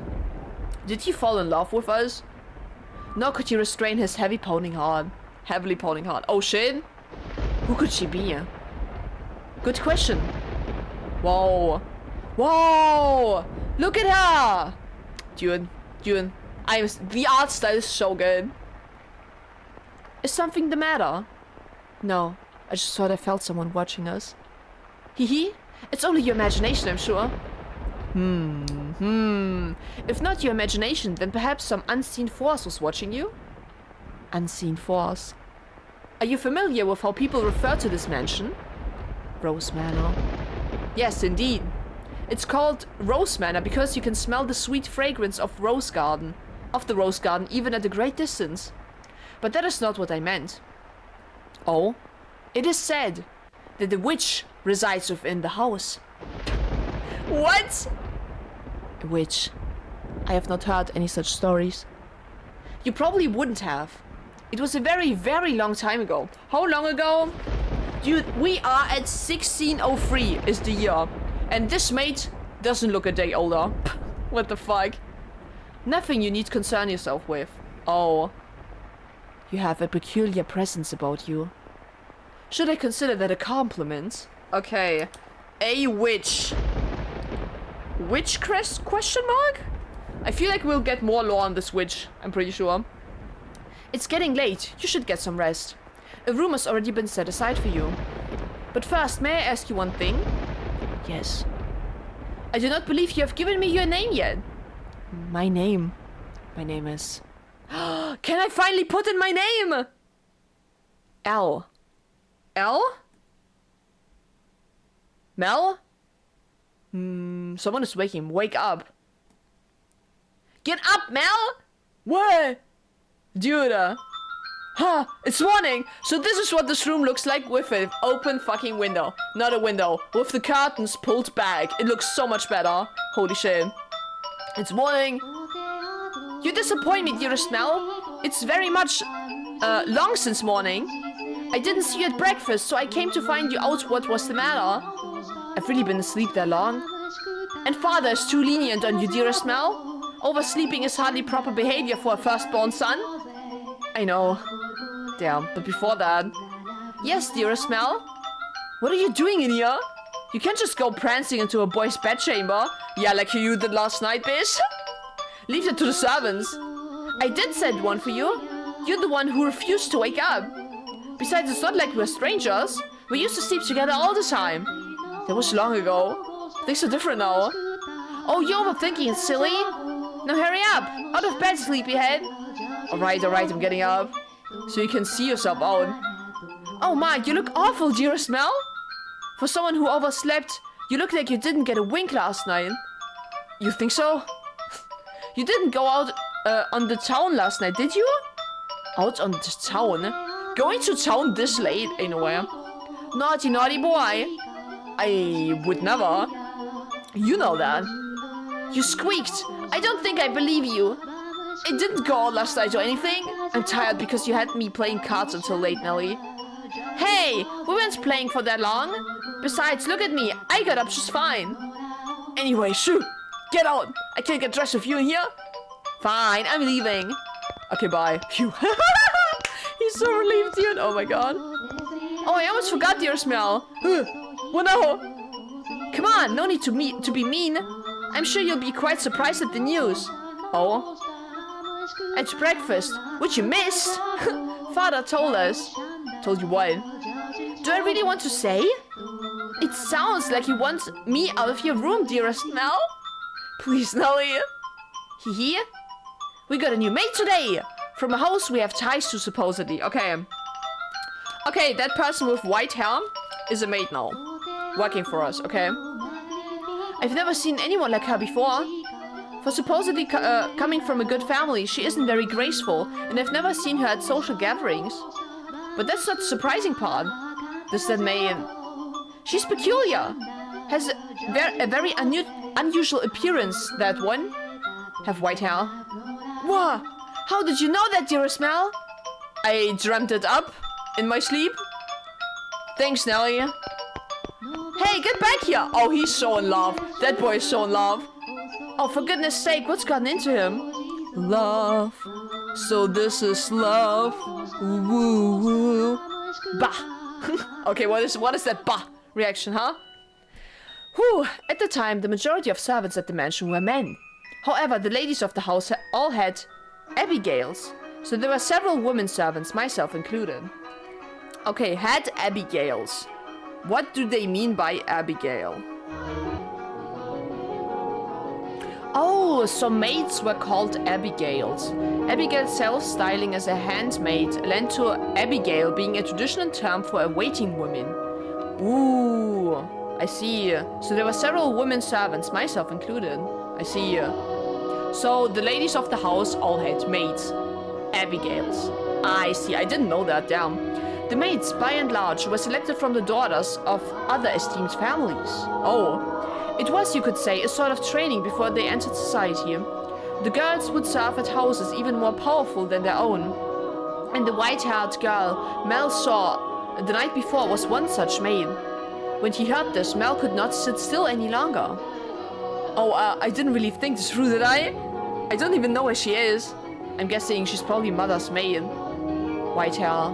Did he fall in love with us? Nor could he restrain his heavily pounding heart. Oh shit? Who could she be? Good question. Whoa. Whoa! Look at her! Dude. The art style is so good. Is something the matter? No. I just thought I felt someone watching us. Hee. It's only your imagination, I'm sure. If not your imagination, then perhaps some unseen force was watching you? Unseen force. Are you familiar with how people refer to this mansion? Rose Manor. Yes, indeed. It's called Rose Manor because you can smell the sweet fragrance of the rose garden, even at a great distance. But that is not what I meant. Oh? It is said that the witch resides within the house. What? A witch. I have not heard any such stories. You probably wouldn't have. It was a very, very long time ago. How long ago? Dude, we are at 1603 is the year. And this mate Doesn't look a day older. What the fuck? Nothing you need concern yourself with. Oh. You have a peculiar presence about you. Should I consider that a compliment? Okay. A witch. Witch crest question mark? I feel like we'll get more lore on this witch, I'm pretty sure. It's getting late. You should get some rest. A room has already been set aside for you. But first, may I ask you one thing? Yes. I do not believe you have given me your name yet. My name? My name is... Can I finally put in my name? L. L? Mel? Someone is waking. Wake up. Get up, Mel! What? Dude, huh, it's morning! So this is what this room looks like with an open fucking window. Not a window. With the curtains pulled back. It looks so much better. Holy shit. It's morning. You disappoint me, dearest Mel. It's very much, long since morning. I didn't see you at breakfast, so I came to find you out what was the matter. I've really been asleep that long. And father is too lenient on you, dearest Mel. Oversleeping is hardly proper behavior for a firstborn son. I know. Damn, but before that... Yes, dearest Mel? What are you doing in here? You can't just go prancing into a boy's bedchamber. Yeah, like you did last night, bitch. Leave that to the servants. I did send one for you. You're the one who refused to wake up. Besides, it's not like we're strangers. We used to sleep together all the time. That was long ago. Things are different now. Oh, you're overthinking it, silly. Now hurry up. Out of bed, sleepyhead. Alright, I'm getting up. So you can see yourself out. Oh my, you look awful, dearest Mel. For someone who overslept, you look like you didn't get a wink last night. You think so? You didn't go out on the town last night, did you? Out on the town? Going to town this late, anywhere. Naughty, naughty boy. I would never. You know that. You squeaked. I don't think I believe you. It didn't go out last night or anything. I'm tired because you had me playing cards until late, Nelly. Hey, we weren't playing for that long. Besides, look at me. I got up just fine. Anyway, shoot. Get out. I can't get dressed with you in here. Fine, I'm leaving. Okay, bye. Phew. He's so relieved, dude. Oh my god. Oh, I almost forgot your smell. What now? Come on, no need to be mean. I'm sure you'll be quite surprised at the news. Oh? At breakfast, which you missed. Father told us. Told you what? Do I really want to say? It sounds like you want me out of your room, dearest Mel. Please, Nelly. Hee. We got a new maid today. From a house we have ties to, supposedly. Okay. Okay, that person with white hair is a maid now. Working for us, okay. I've never seen anyone like her before. For supposedly coming from a good family, she isn't very graceful, and I've never seen her at social gatherings. But that's not the surprising part. Does that mean... She's peculiar. Has a very unusual appearance, that one. Have white hair. Whoa! How did you know that, dearest Mel? I dreamt it up in my sleep. Thanks, Nelly. Hey, get back here! Oh, he's so in love. That boy is so in love. Oh, for goodness sake, what's gotten into him? Love. So this is love. Woo woo. Bah. Okay, what is that bah reaction, huh? Whew. At the time, the majority of servants at the mansion were men. However, the ladies of the house all had Abigails. So there were several women servants, myself included. Okay, had Abigails. What do they mean by Abigail? Oh, so maids were called Abigails. Abigail's self-styling as a handmaid led to Abigail being a traditional term for a waiting woman. Ooh, I see. So there were several women servants, myself included. I see. So the ladies of the house all had maids. Abigails. I see. I didn't know that, damn. The maids, by and large, were selected from the daughters of other esteemed families. Oh. It was, you could say, a sort of training before they entered society. The girls would serve at houses even more powerful than their own. And the white-haired girl Mel saw the night before was one such maid. When he heard this, Mel could not sit still any longer. Oh, I didn't really think this through, did I? I don't even know where she is. I'm guessing she's probably Mother's maid. White hair.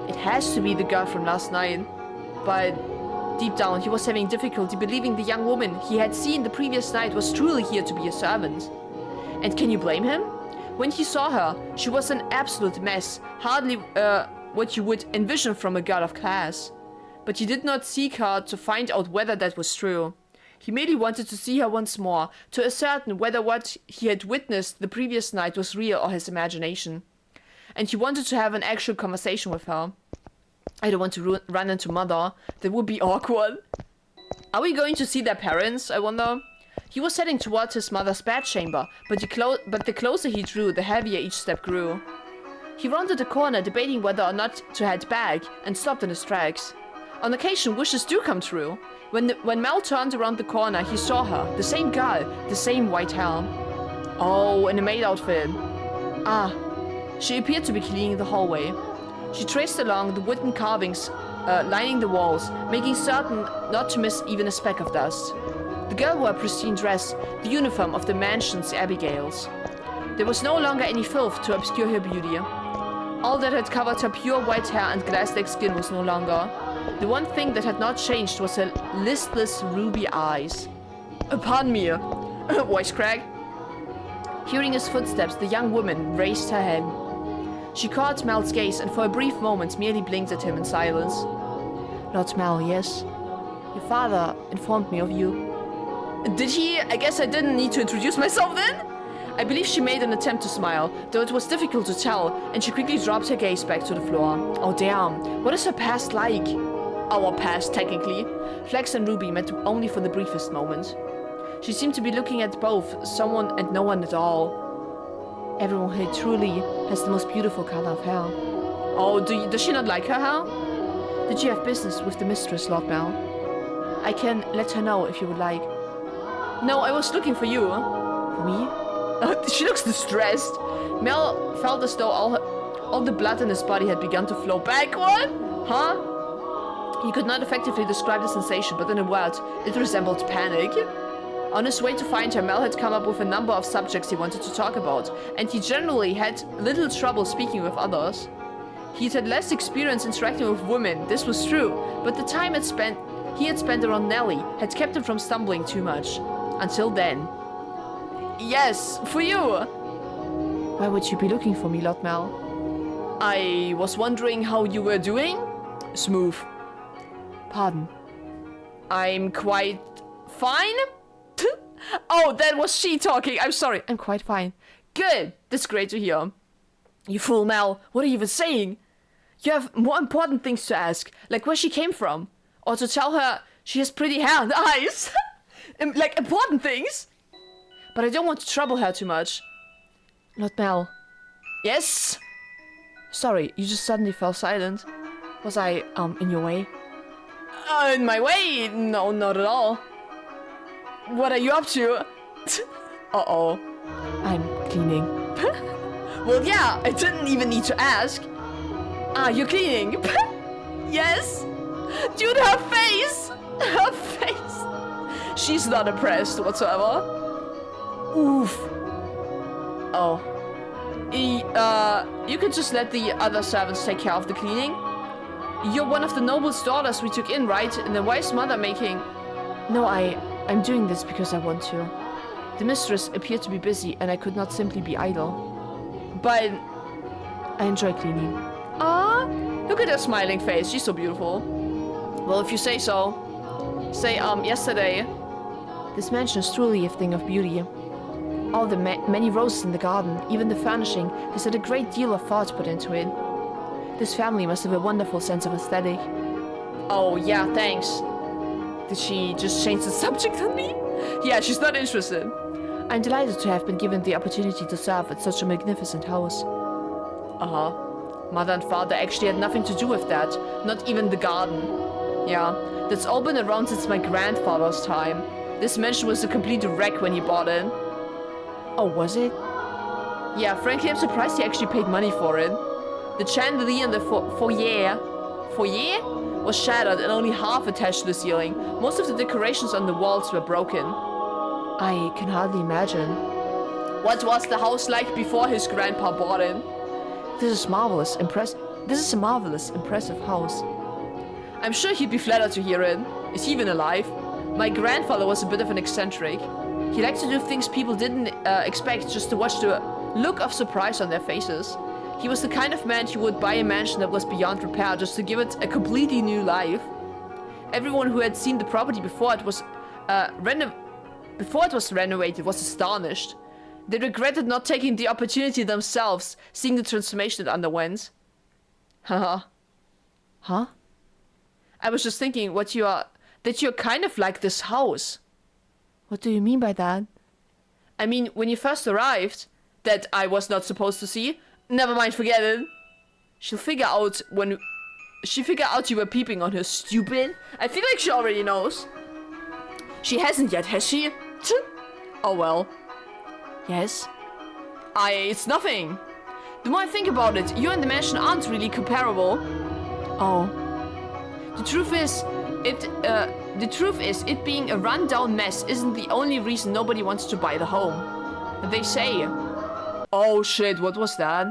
It has to be the girl from last night. But deep down, he was having difficulty believing the young woman he had seen the previous night was truly here to be a servant. And can you blame him? When he saw her, she was an absolute mess. Hardly what you would envision from a girl of class. But he did not seek her to find out whether that was true. He merely wanted to see her once more, to ascertain whether what he had witnessed the previous night was real or his imagination. And he wanted to have an actual conversation with her. I don't want to run into Mother. That would be awkward. Are we going to see their parents, I wonder? He was heading towards his mother's bedchamber, but the closer he drew, the heavier each step grew. He rounded the corner, debating whether or not to head back, and stopped in his tracks. On occasion, wishes do come true. When Mel turned around the corner, he saw her, the same girl, the same white hair. Oh, in a maid outfit. Ah, she appeared to be cleaning the hallway. She traced along the wooden carvings lining the walls, making certain not to miss even a speck of dust. The girl wore a pristine dress, the uniform of the mansion's Abigails. There was no longer any filth to obscure her beauty. All that had covered her pure white hair and glass-like skin was no longer. The one thing that had not changed was her listless ruby eyes. Pardon me, voice crack. Hearing his footsteps, the young woman raised her head. She caught Mel's gaze and for a brief moment merely blinked at him in silence. Lord Mel, yes? Your father informed me of you. Did he? I guess I didn't need to introduce myself then? I believe she made an attempt to smile, though it was difficult to tell, and she quickly dropped her gaze back to the floor. Oh damn, what is her past like? Our past, technically. Flex and Ruby met only for the briefest moment. She seemed to be looking at both, someone and no one at all. Everyone here truly has the most beautiful color of hair. Oh, does she not like her hair? Did you have business with the mistress, Lord Mel? I can let her know if you would like. No, I was looking for you. For me? She looks distressed. Mel felt as though all the blood in his body had begun to flow backward. Huh? He could not effectively describe the sensation, but in a word, it resembled panic. On his way to find her, Mel had come up with a number of subjects he wanted to talk about, and he generally had little trouble speaking with others. He had less experience interacting with women, this was true, but the time he had spent around Nellie had kept him from stumbling too much. Until then. Yes, for you! Why would you be looking for me, Lord Mel? I was wondering how you were doing? Smooth. Pardon? I'm quite fine? Oh, that was she talking. I'm sorry. I'm quite fine. Good. That's great to hear. You fool, Mel. What are you even saying? You have more important things to ask, like where she came from. Or to tell her she has pretty hair and eyes. Like important things. But I don't want to trouble her too much. Lord Mel. Yes? Sorry, you just suddenly fell silent. Was I, in your way? In my way? No, not at all. What are you up to? Uh-oh. I'm cleaning. Well, yeah, I didn't even need to ask. Ah, you're cleaning? Yes? Dude, her face! Her face! She's not impressed whatsoever. Oof. Oh. You could just let the other servants take care of the cleaning. You're one of the noble's daughters we took in, right? And the wise mother making... No, I'm doing this because I want to. The mistress appeared to be busy and I could not simply be idle. But... I enjoy cleaning. Ah, look at her smiling face. She's so beautiful. Well, if you say so. Say, yesterday... This mansion is truly a thing of beauty. All the many roses in the garden, even the furnishing, has had a great deal of thought put into it. This family must have a wonderful sense of aesthetic. Oh, yeah, thanks. Did she just change the subject on me? Yeah, she's not interested. I'm delighted to have been given the opportunity to serve at such a magnificent house. Uh-huh. Mother and father actually had nothing to do with that. Not even the garden. Yeah, that's all been around since my grandfather's time. This mansion was a complete wreck when he bought it. Oh, was it? Yeah, frankly, I'm surprised he actually paid money for it. The chandelier in the foyer was shattered and only half attached to the ceiling. Most of the decorations on the walls were broken. I can hardly imagine. What was the house like before his grandpa bought it? This is marvelous, impressive. This is a marvelous, impressive house. I'm sure he'd be flattered to hear it. Is he even alive? My grandfather was a bit of an eccentric. He liked to do things people didn't expect just to watch the look of surprise on their faces. He was the kind of man who would buy a mansion that was beyond repair just to give it a completely new life. Everyone who had seen the property before it was renovated was astonished. They regretted not taking the opportunity themselves, seeing the transformation it underwent. Haha. Huh? I was just thinking that you're kind of like this house. What do you mean by that? I mean, when you first arrived, that I was not supposed to see. Never mind, forget it. She figured out you were peeping on her, stupid. I feel like she already knows. She hasn't yet, has she? Oh well. Yes. It's nothing. The more I think about it, you and the mansion aren't really comparable. Oh. The truth is, it being a run-down mess isn't the only reason nobody wants to buy the home. They say, oh shit, what was that?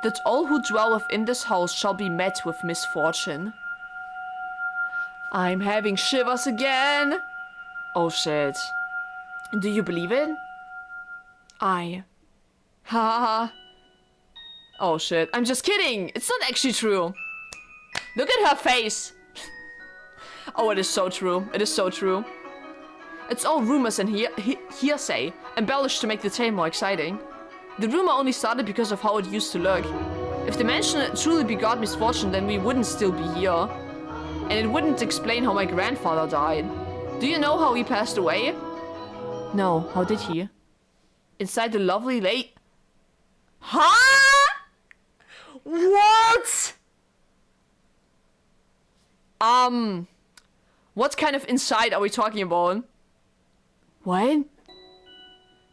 That all who dwell within this house shall be met with misfortune. I'm having shivers again. Oh shit. Do you believe it? Ha ha. Oh shit, I'm just kidding. It's not actually true. Look at her face. Oh, it is so true. It is so true. It's all rumors and hearsay, embellished to make the tale more exciting. The rumor only started because of how it used to look. If the mansion truly begot misfortune, then we wouldn't still be here. And it wouldn't explain how my grandfather died. Do you know how he passed away? No, how did he? Inside the lovely lake. Huh? What? What kind of inside are we talking about? What?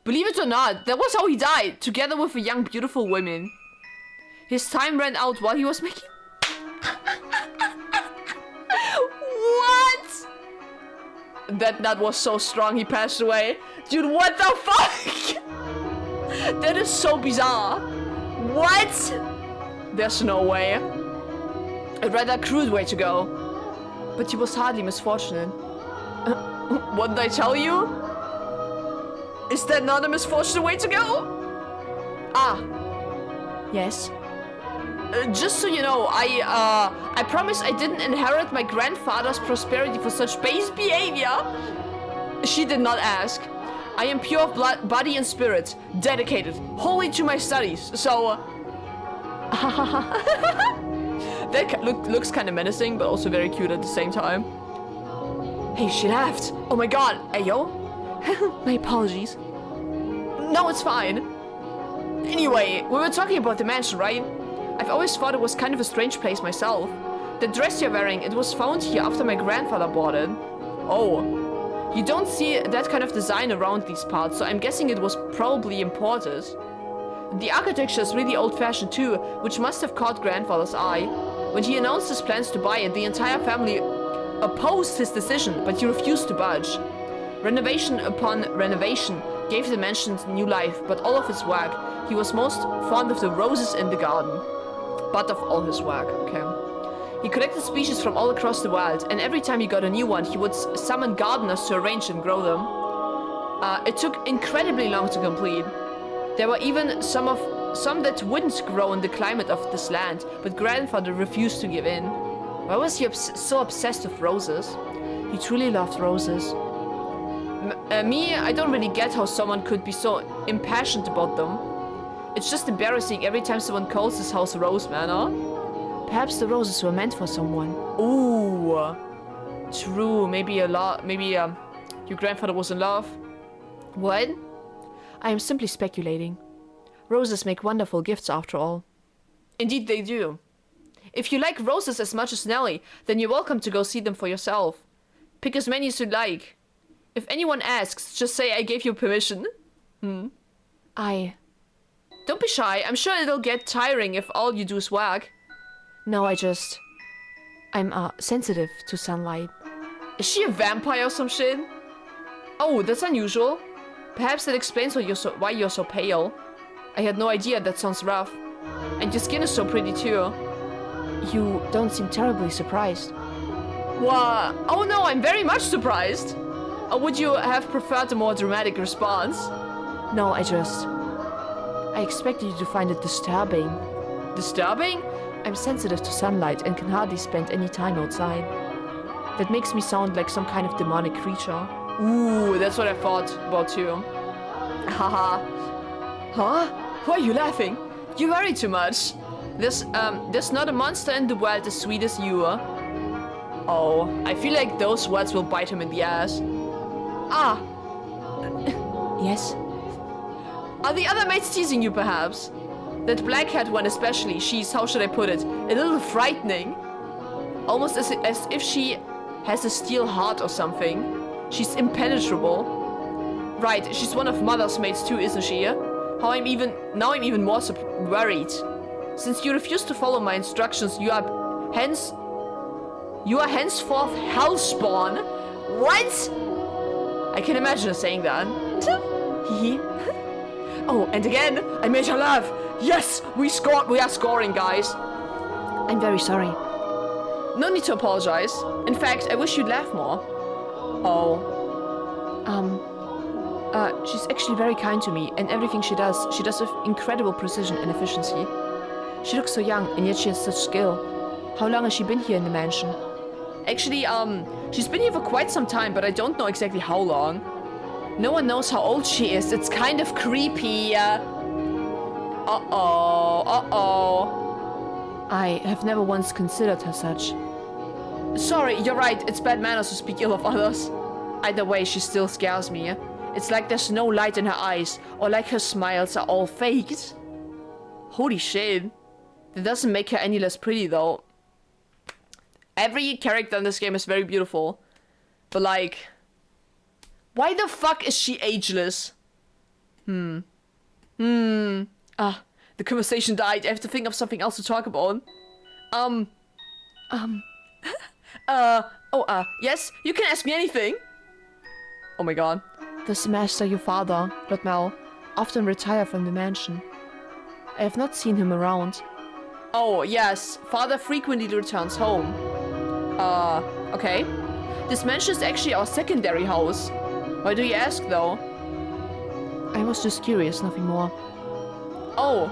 Believe it or not, that was how he died, together with a young, beautiful woman. His time ran out while he was making... What? That was so strong, he passed away. Dude, what the fuck? That is so bizarre. What? There's no way. A rather crude way to go. But he was hardly misfortunate. What did I tell you? Is that not a misfortunate way to go? Ah. Yes. Just so you know, I promise I didn't inherit my grandfather's prosperity for such base behavior. She did not ask. I am pure of blood, body and spirit, dedicated wholly to my studies, so... That looks kind of menacing, but also very cute at the same time. Hey, she laughed. Oh my god. Ayo? My apologies. No, it's fine. Anyway, we were talking about the mansion, right? I've always thought it was kind of a strange place myself. The dress you're wearing, it was found here after my grandfather bought it. Oh. You don't see that kind of design around these parts, so I'm guessing it was probably imported. The architecture is really old-fashioned too, which must have caught grandfather's eye. When he announced his plans to buy it, the entire family opposed his decision, but he refused to budge. Renovation upon renovation gave the mansion new life, but all of his work, he was most fond of the roses in the garden. But of all his work, okay. He collected species from all across the world, and every time he got a new one, he would summon gardeners to arrange and grow them. It took incredibly long to complete. There were even some that wouldn't grow in the climate of this land, but grandfather refused to give in. Why was he so obsessed with roses? He truly loved roses. Me, I don't really get how someone could be so impassioned about them. It's just embarrassing every time someone calls this house Rose Manor. Perhaps the roses were meant for someone. Ooh, true. Maybe your grandfather was in love. What? I am simply speculating. Roses make wonderful gifts after all. Indeed they do. If you like roses as much as Nelly, then you're welcome to go see them for yourself. Pick as many as you like. If anyone asks, just say I gave you permission. Don't be shy. I'm sure it'll get tiring if all you do is work. No, I'm sensitive to sunlight. Is she a vampire or some shit? Oh, that's unusual. Perhaps that explains why you're so pale. I had no idea. That sounds rough. And your skin is so pretty too. You don't seem terribly surprised. What? Oh no, I'm very much surprised. Or would you have preferred a more dramatic response? No, I expected you to find it disturbing. Disturbing? I'm sensitive to sunlight and can hardly spend any time outside. That makes me sound like some kind of demonic creature. Ooh, that's what I thought about too. Haha. Huh? Why are you laughing? You worry too much. There's not a monster in the world as sweet as you are. Oh, I feel like those words will bite him in the ass. Ah. Yes? Are the other mates teasing you, perhaps? That black-haired one especially, she's, how should I put it, a little frightening. Almost as if she has a steel heart or something. She's impenetrable. Right, she's one of Mother's mates too, isn't she? Now I'm even more worried. Since you refuse to follow my instructions, you are henceforth hellspawn. What? I can imagine her saying that. Oh, and again, I made her laugh. Yes, we scored. We are scoring, guys. I'm very sorry. No need to apologize. In fact, I wish you'd laugh more. Oh. She's actually very kind to me, and everything she does with incredible precision and efficiency. She looks so young, and yet she has such skill. How long has she been here in the mansion? Actually, she's been here for quite some time, but I don't know exactly how long. No one knows how old she is. It's kind of creepy. Uh-oh. I have never once considered her such. Sorry, you're right. It's bad manners to speak ill of others. Either way, she still scares me. It's like there's no light in her eyes, or like her smiles are all faked. Holy shit. That doesn't make her any less pretty, though. Every character in this game is very beautiful. But like... why the fuck is she ageless? Ah, the conversation died. I have to think of something else to talk about. Yes? You can ask me anything. Oh my god. Does Master, your father, Lord Mel, often retire from the mansion? I have not seen him around. Oh, yes. Father frequently returns home. Okay. This mansion is actually our secondary house. Why do you ask, though? I was just curious, nothing more. Oh.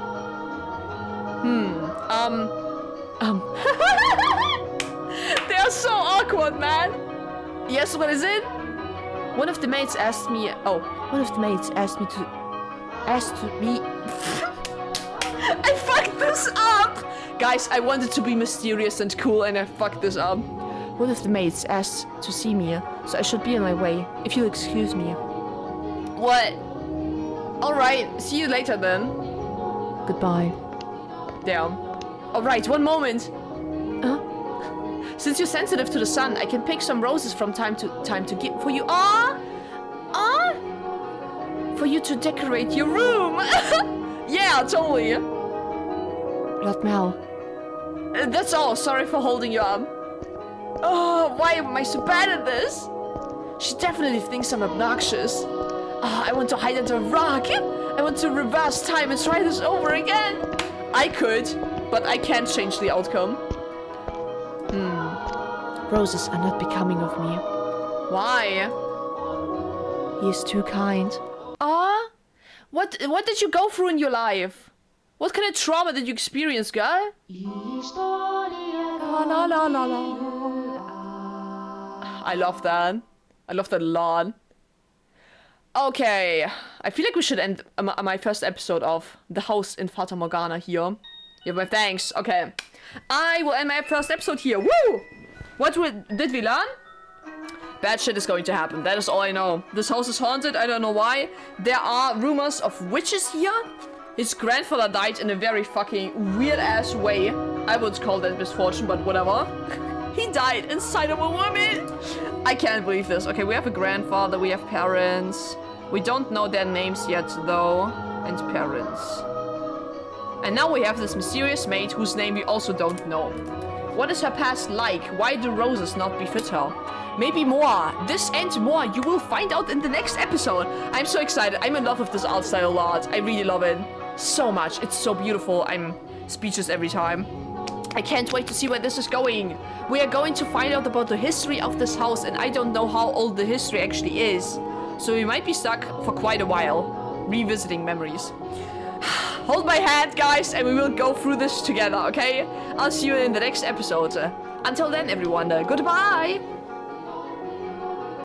They are so awkward, man. Yes, what is it? One of the maids asked me to... I fucked this up! Guys, I wanted to be mysterious and cool and I fucked this up. One of the maids asked to see me, so I should be on my way, if you'll excuse me. What? Alright, see you later then. Goodbye. Damn. Alright, one moment. Since you're sensitive to the sun, I can pick some roses from time to time to give for you. For you to decorate your room. Yeah, totally. Lord Mel. That's all. Sorry for holding you up. Oh, why am I so bad at this? She definitely thinks I'm obnoxious. I want to hide under a rock. I want to reverse time and try this over again. I could, but I can't change the outcome. Roses are not becoming of me. Why? He is too kind. What did you go through in your life? What kind of trauma did you experience, girl? La, la, la, la. I love that. I love that a lot. Okay. I feel like we should end my first episode of The House in Fata Morgana here. Yeah, but thanks. Okay. I will end my first episode here. Woo! What did we learn? Bad shit is going to happen. That is all I know. This house is haunted. I don't know why. There are rumors of witches here. His grandfather died in a very fucking weird-ass way. I would call that misfortune, but whatever. He died inside of a woman. I can't believe this. Okay, we have a grandfather. We have parents. We don't know their names yet, though. And parents. And now we have this mysterious maid whose name we also don't know. What is her past like? Why do roses not befit her? maybe more. This and more you will find out in the next episode. I'm so excited. I'm in love with this art style a lot. I really love it so much. It's so beautiful. I'm speechless every time. I can't wait to see where this is going. We are going to find out about the history of this house, and I don't know how old the history actually is. So we might be stuck for quite a while, revisiting memories. Hold my hand, guys, and we will go through this together, okay? I'll see you in the next episode. Until then, everyone, goodbye!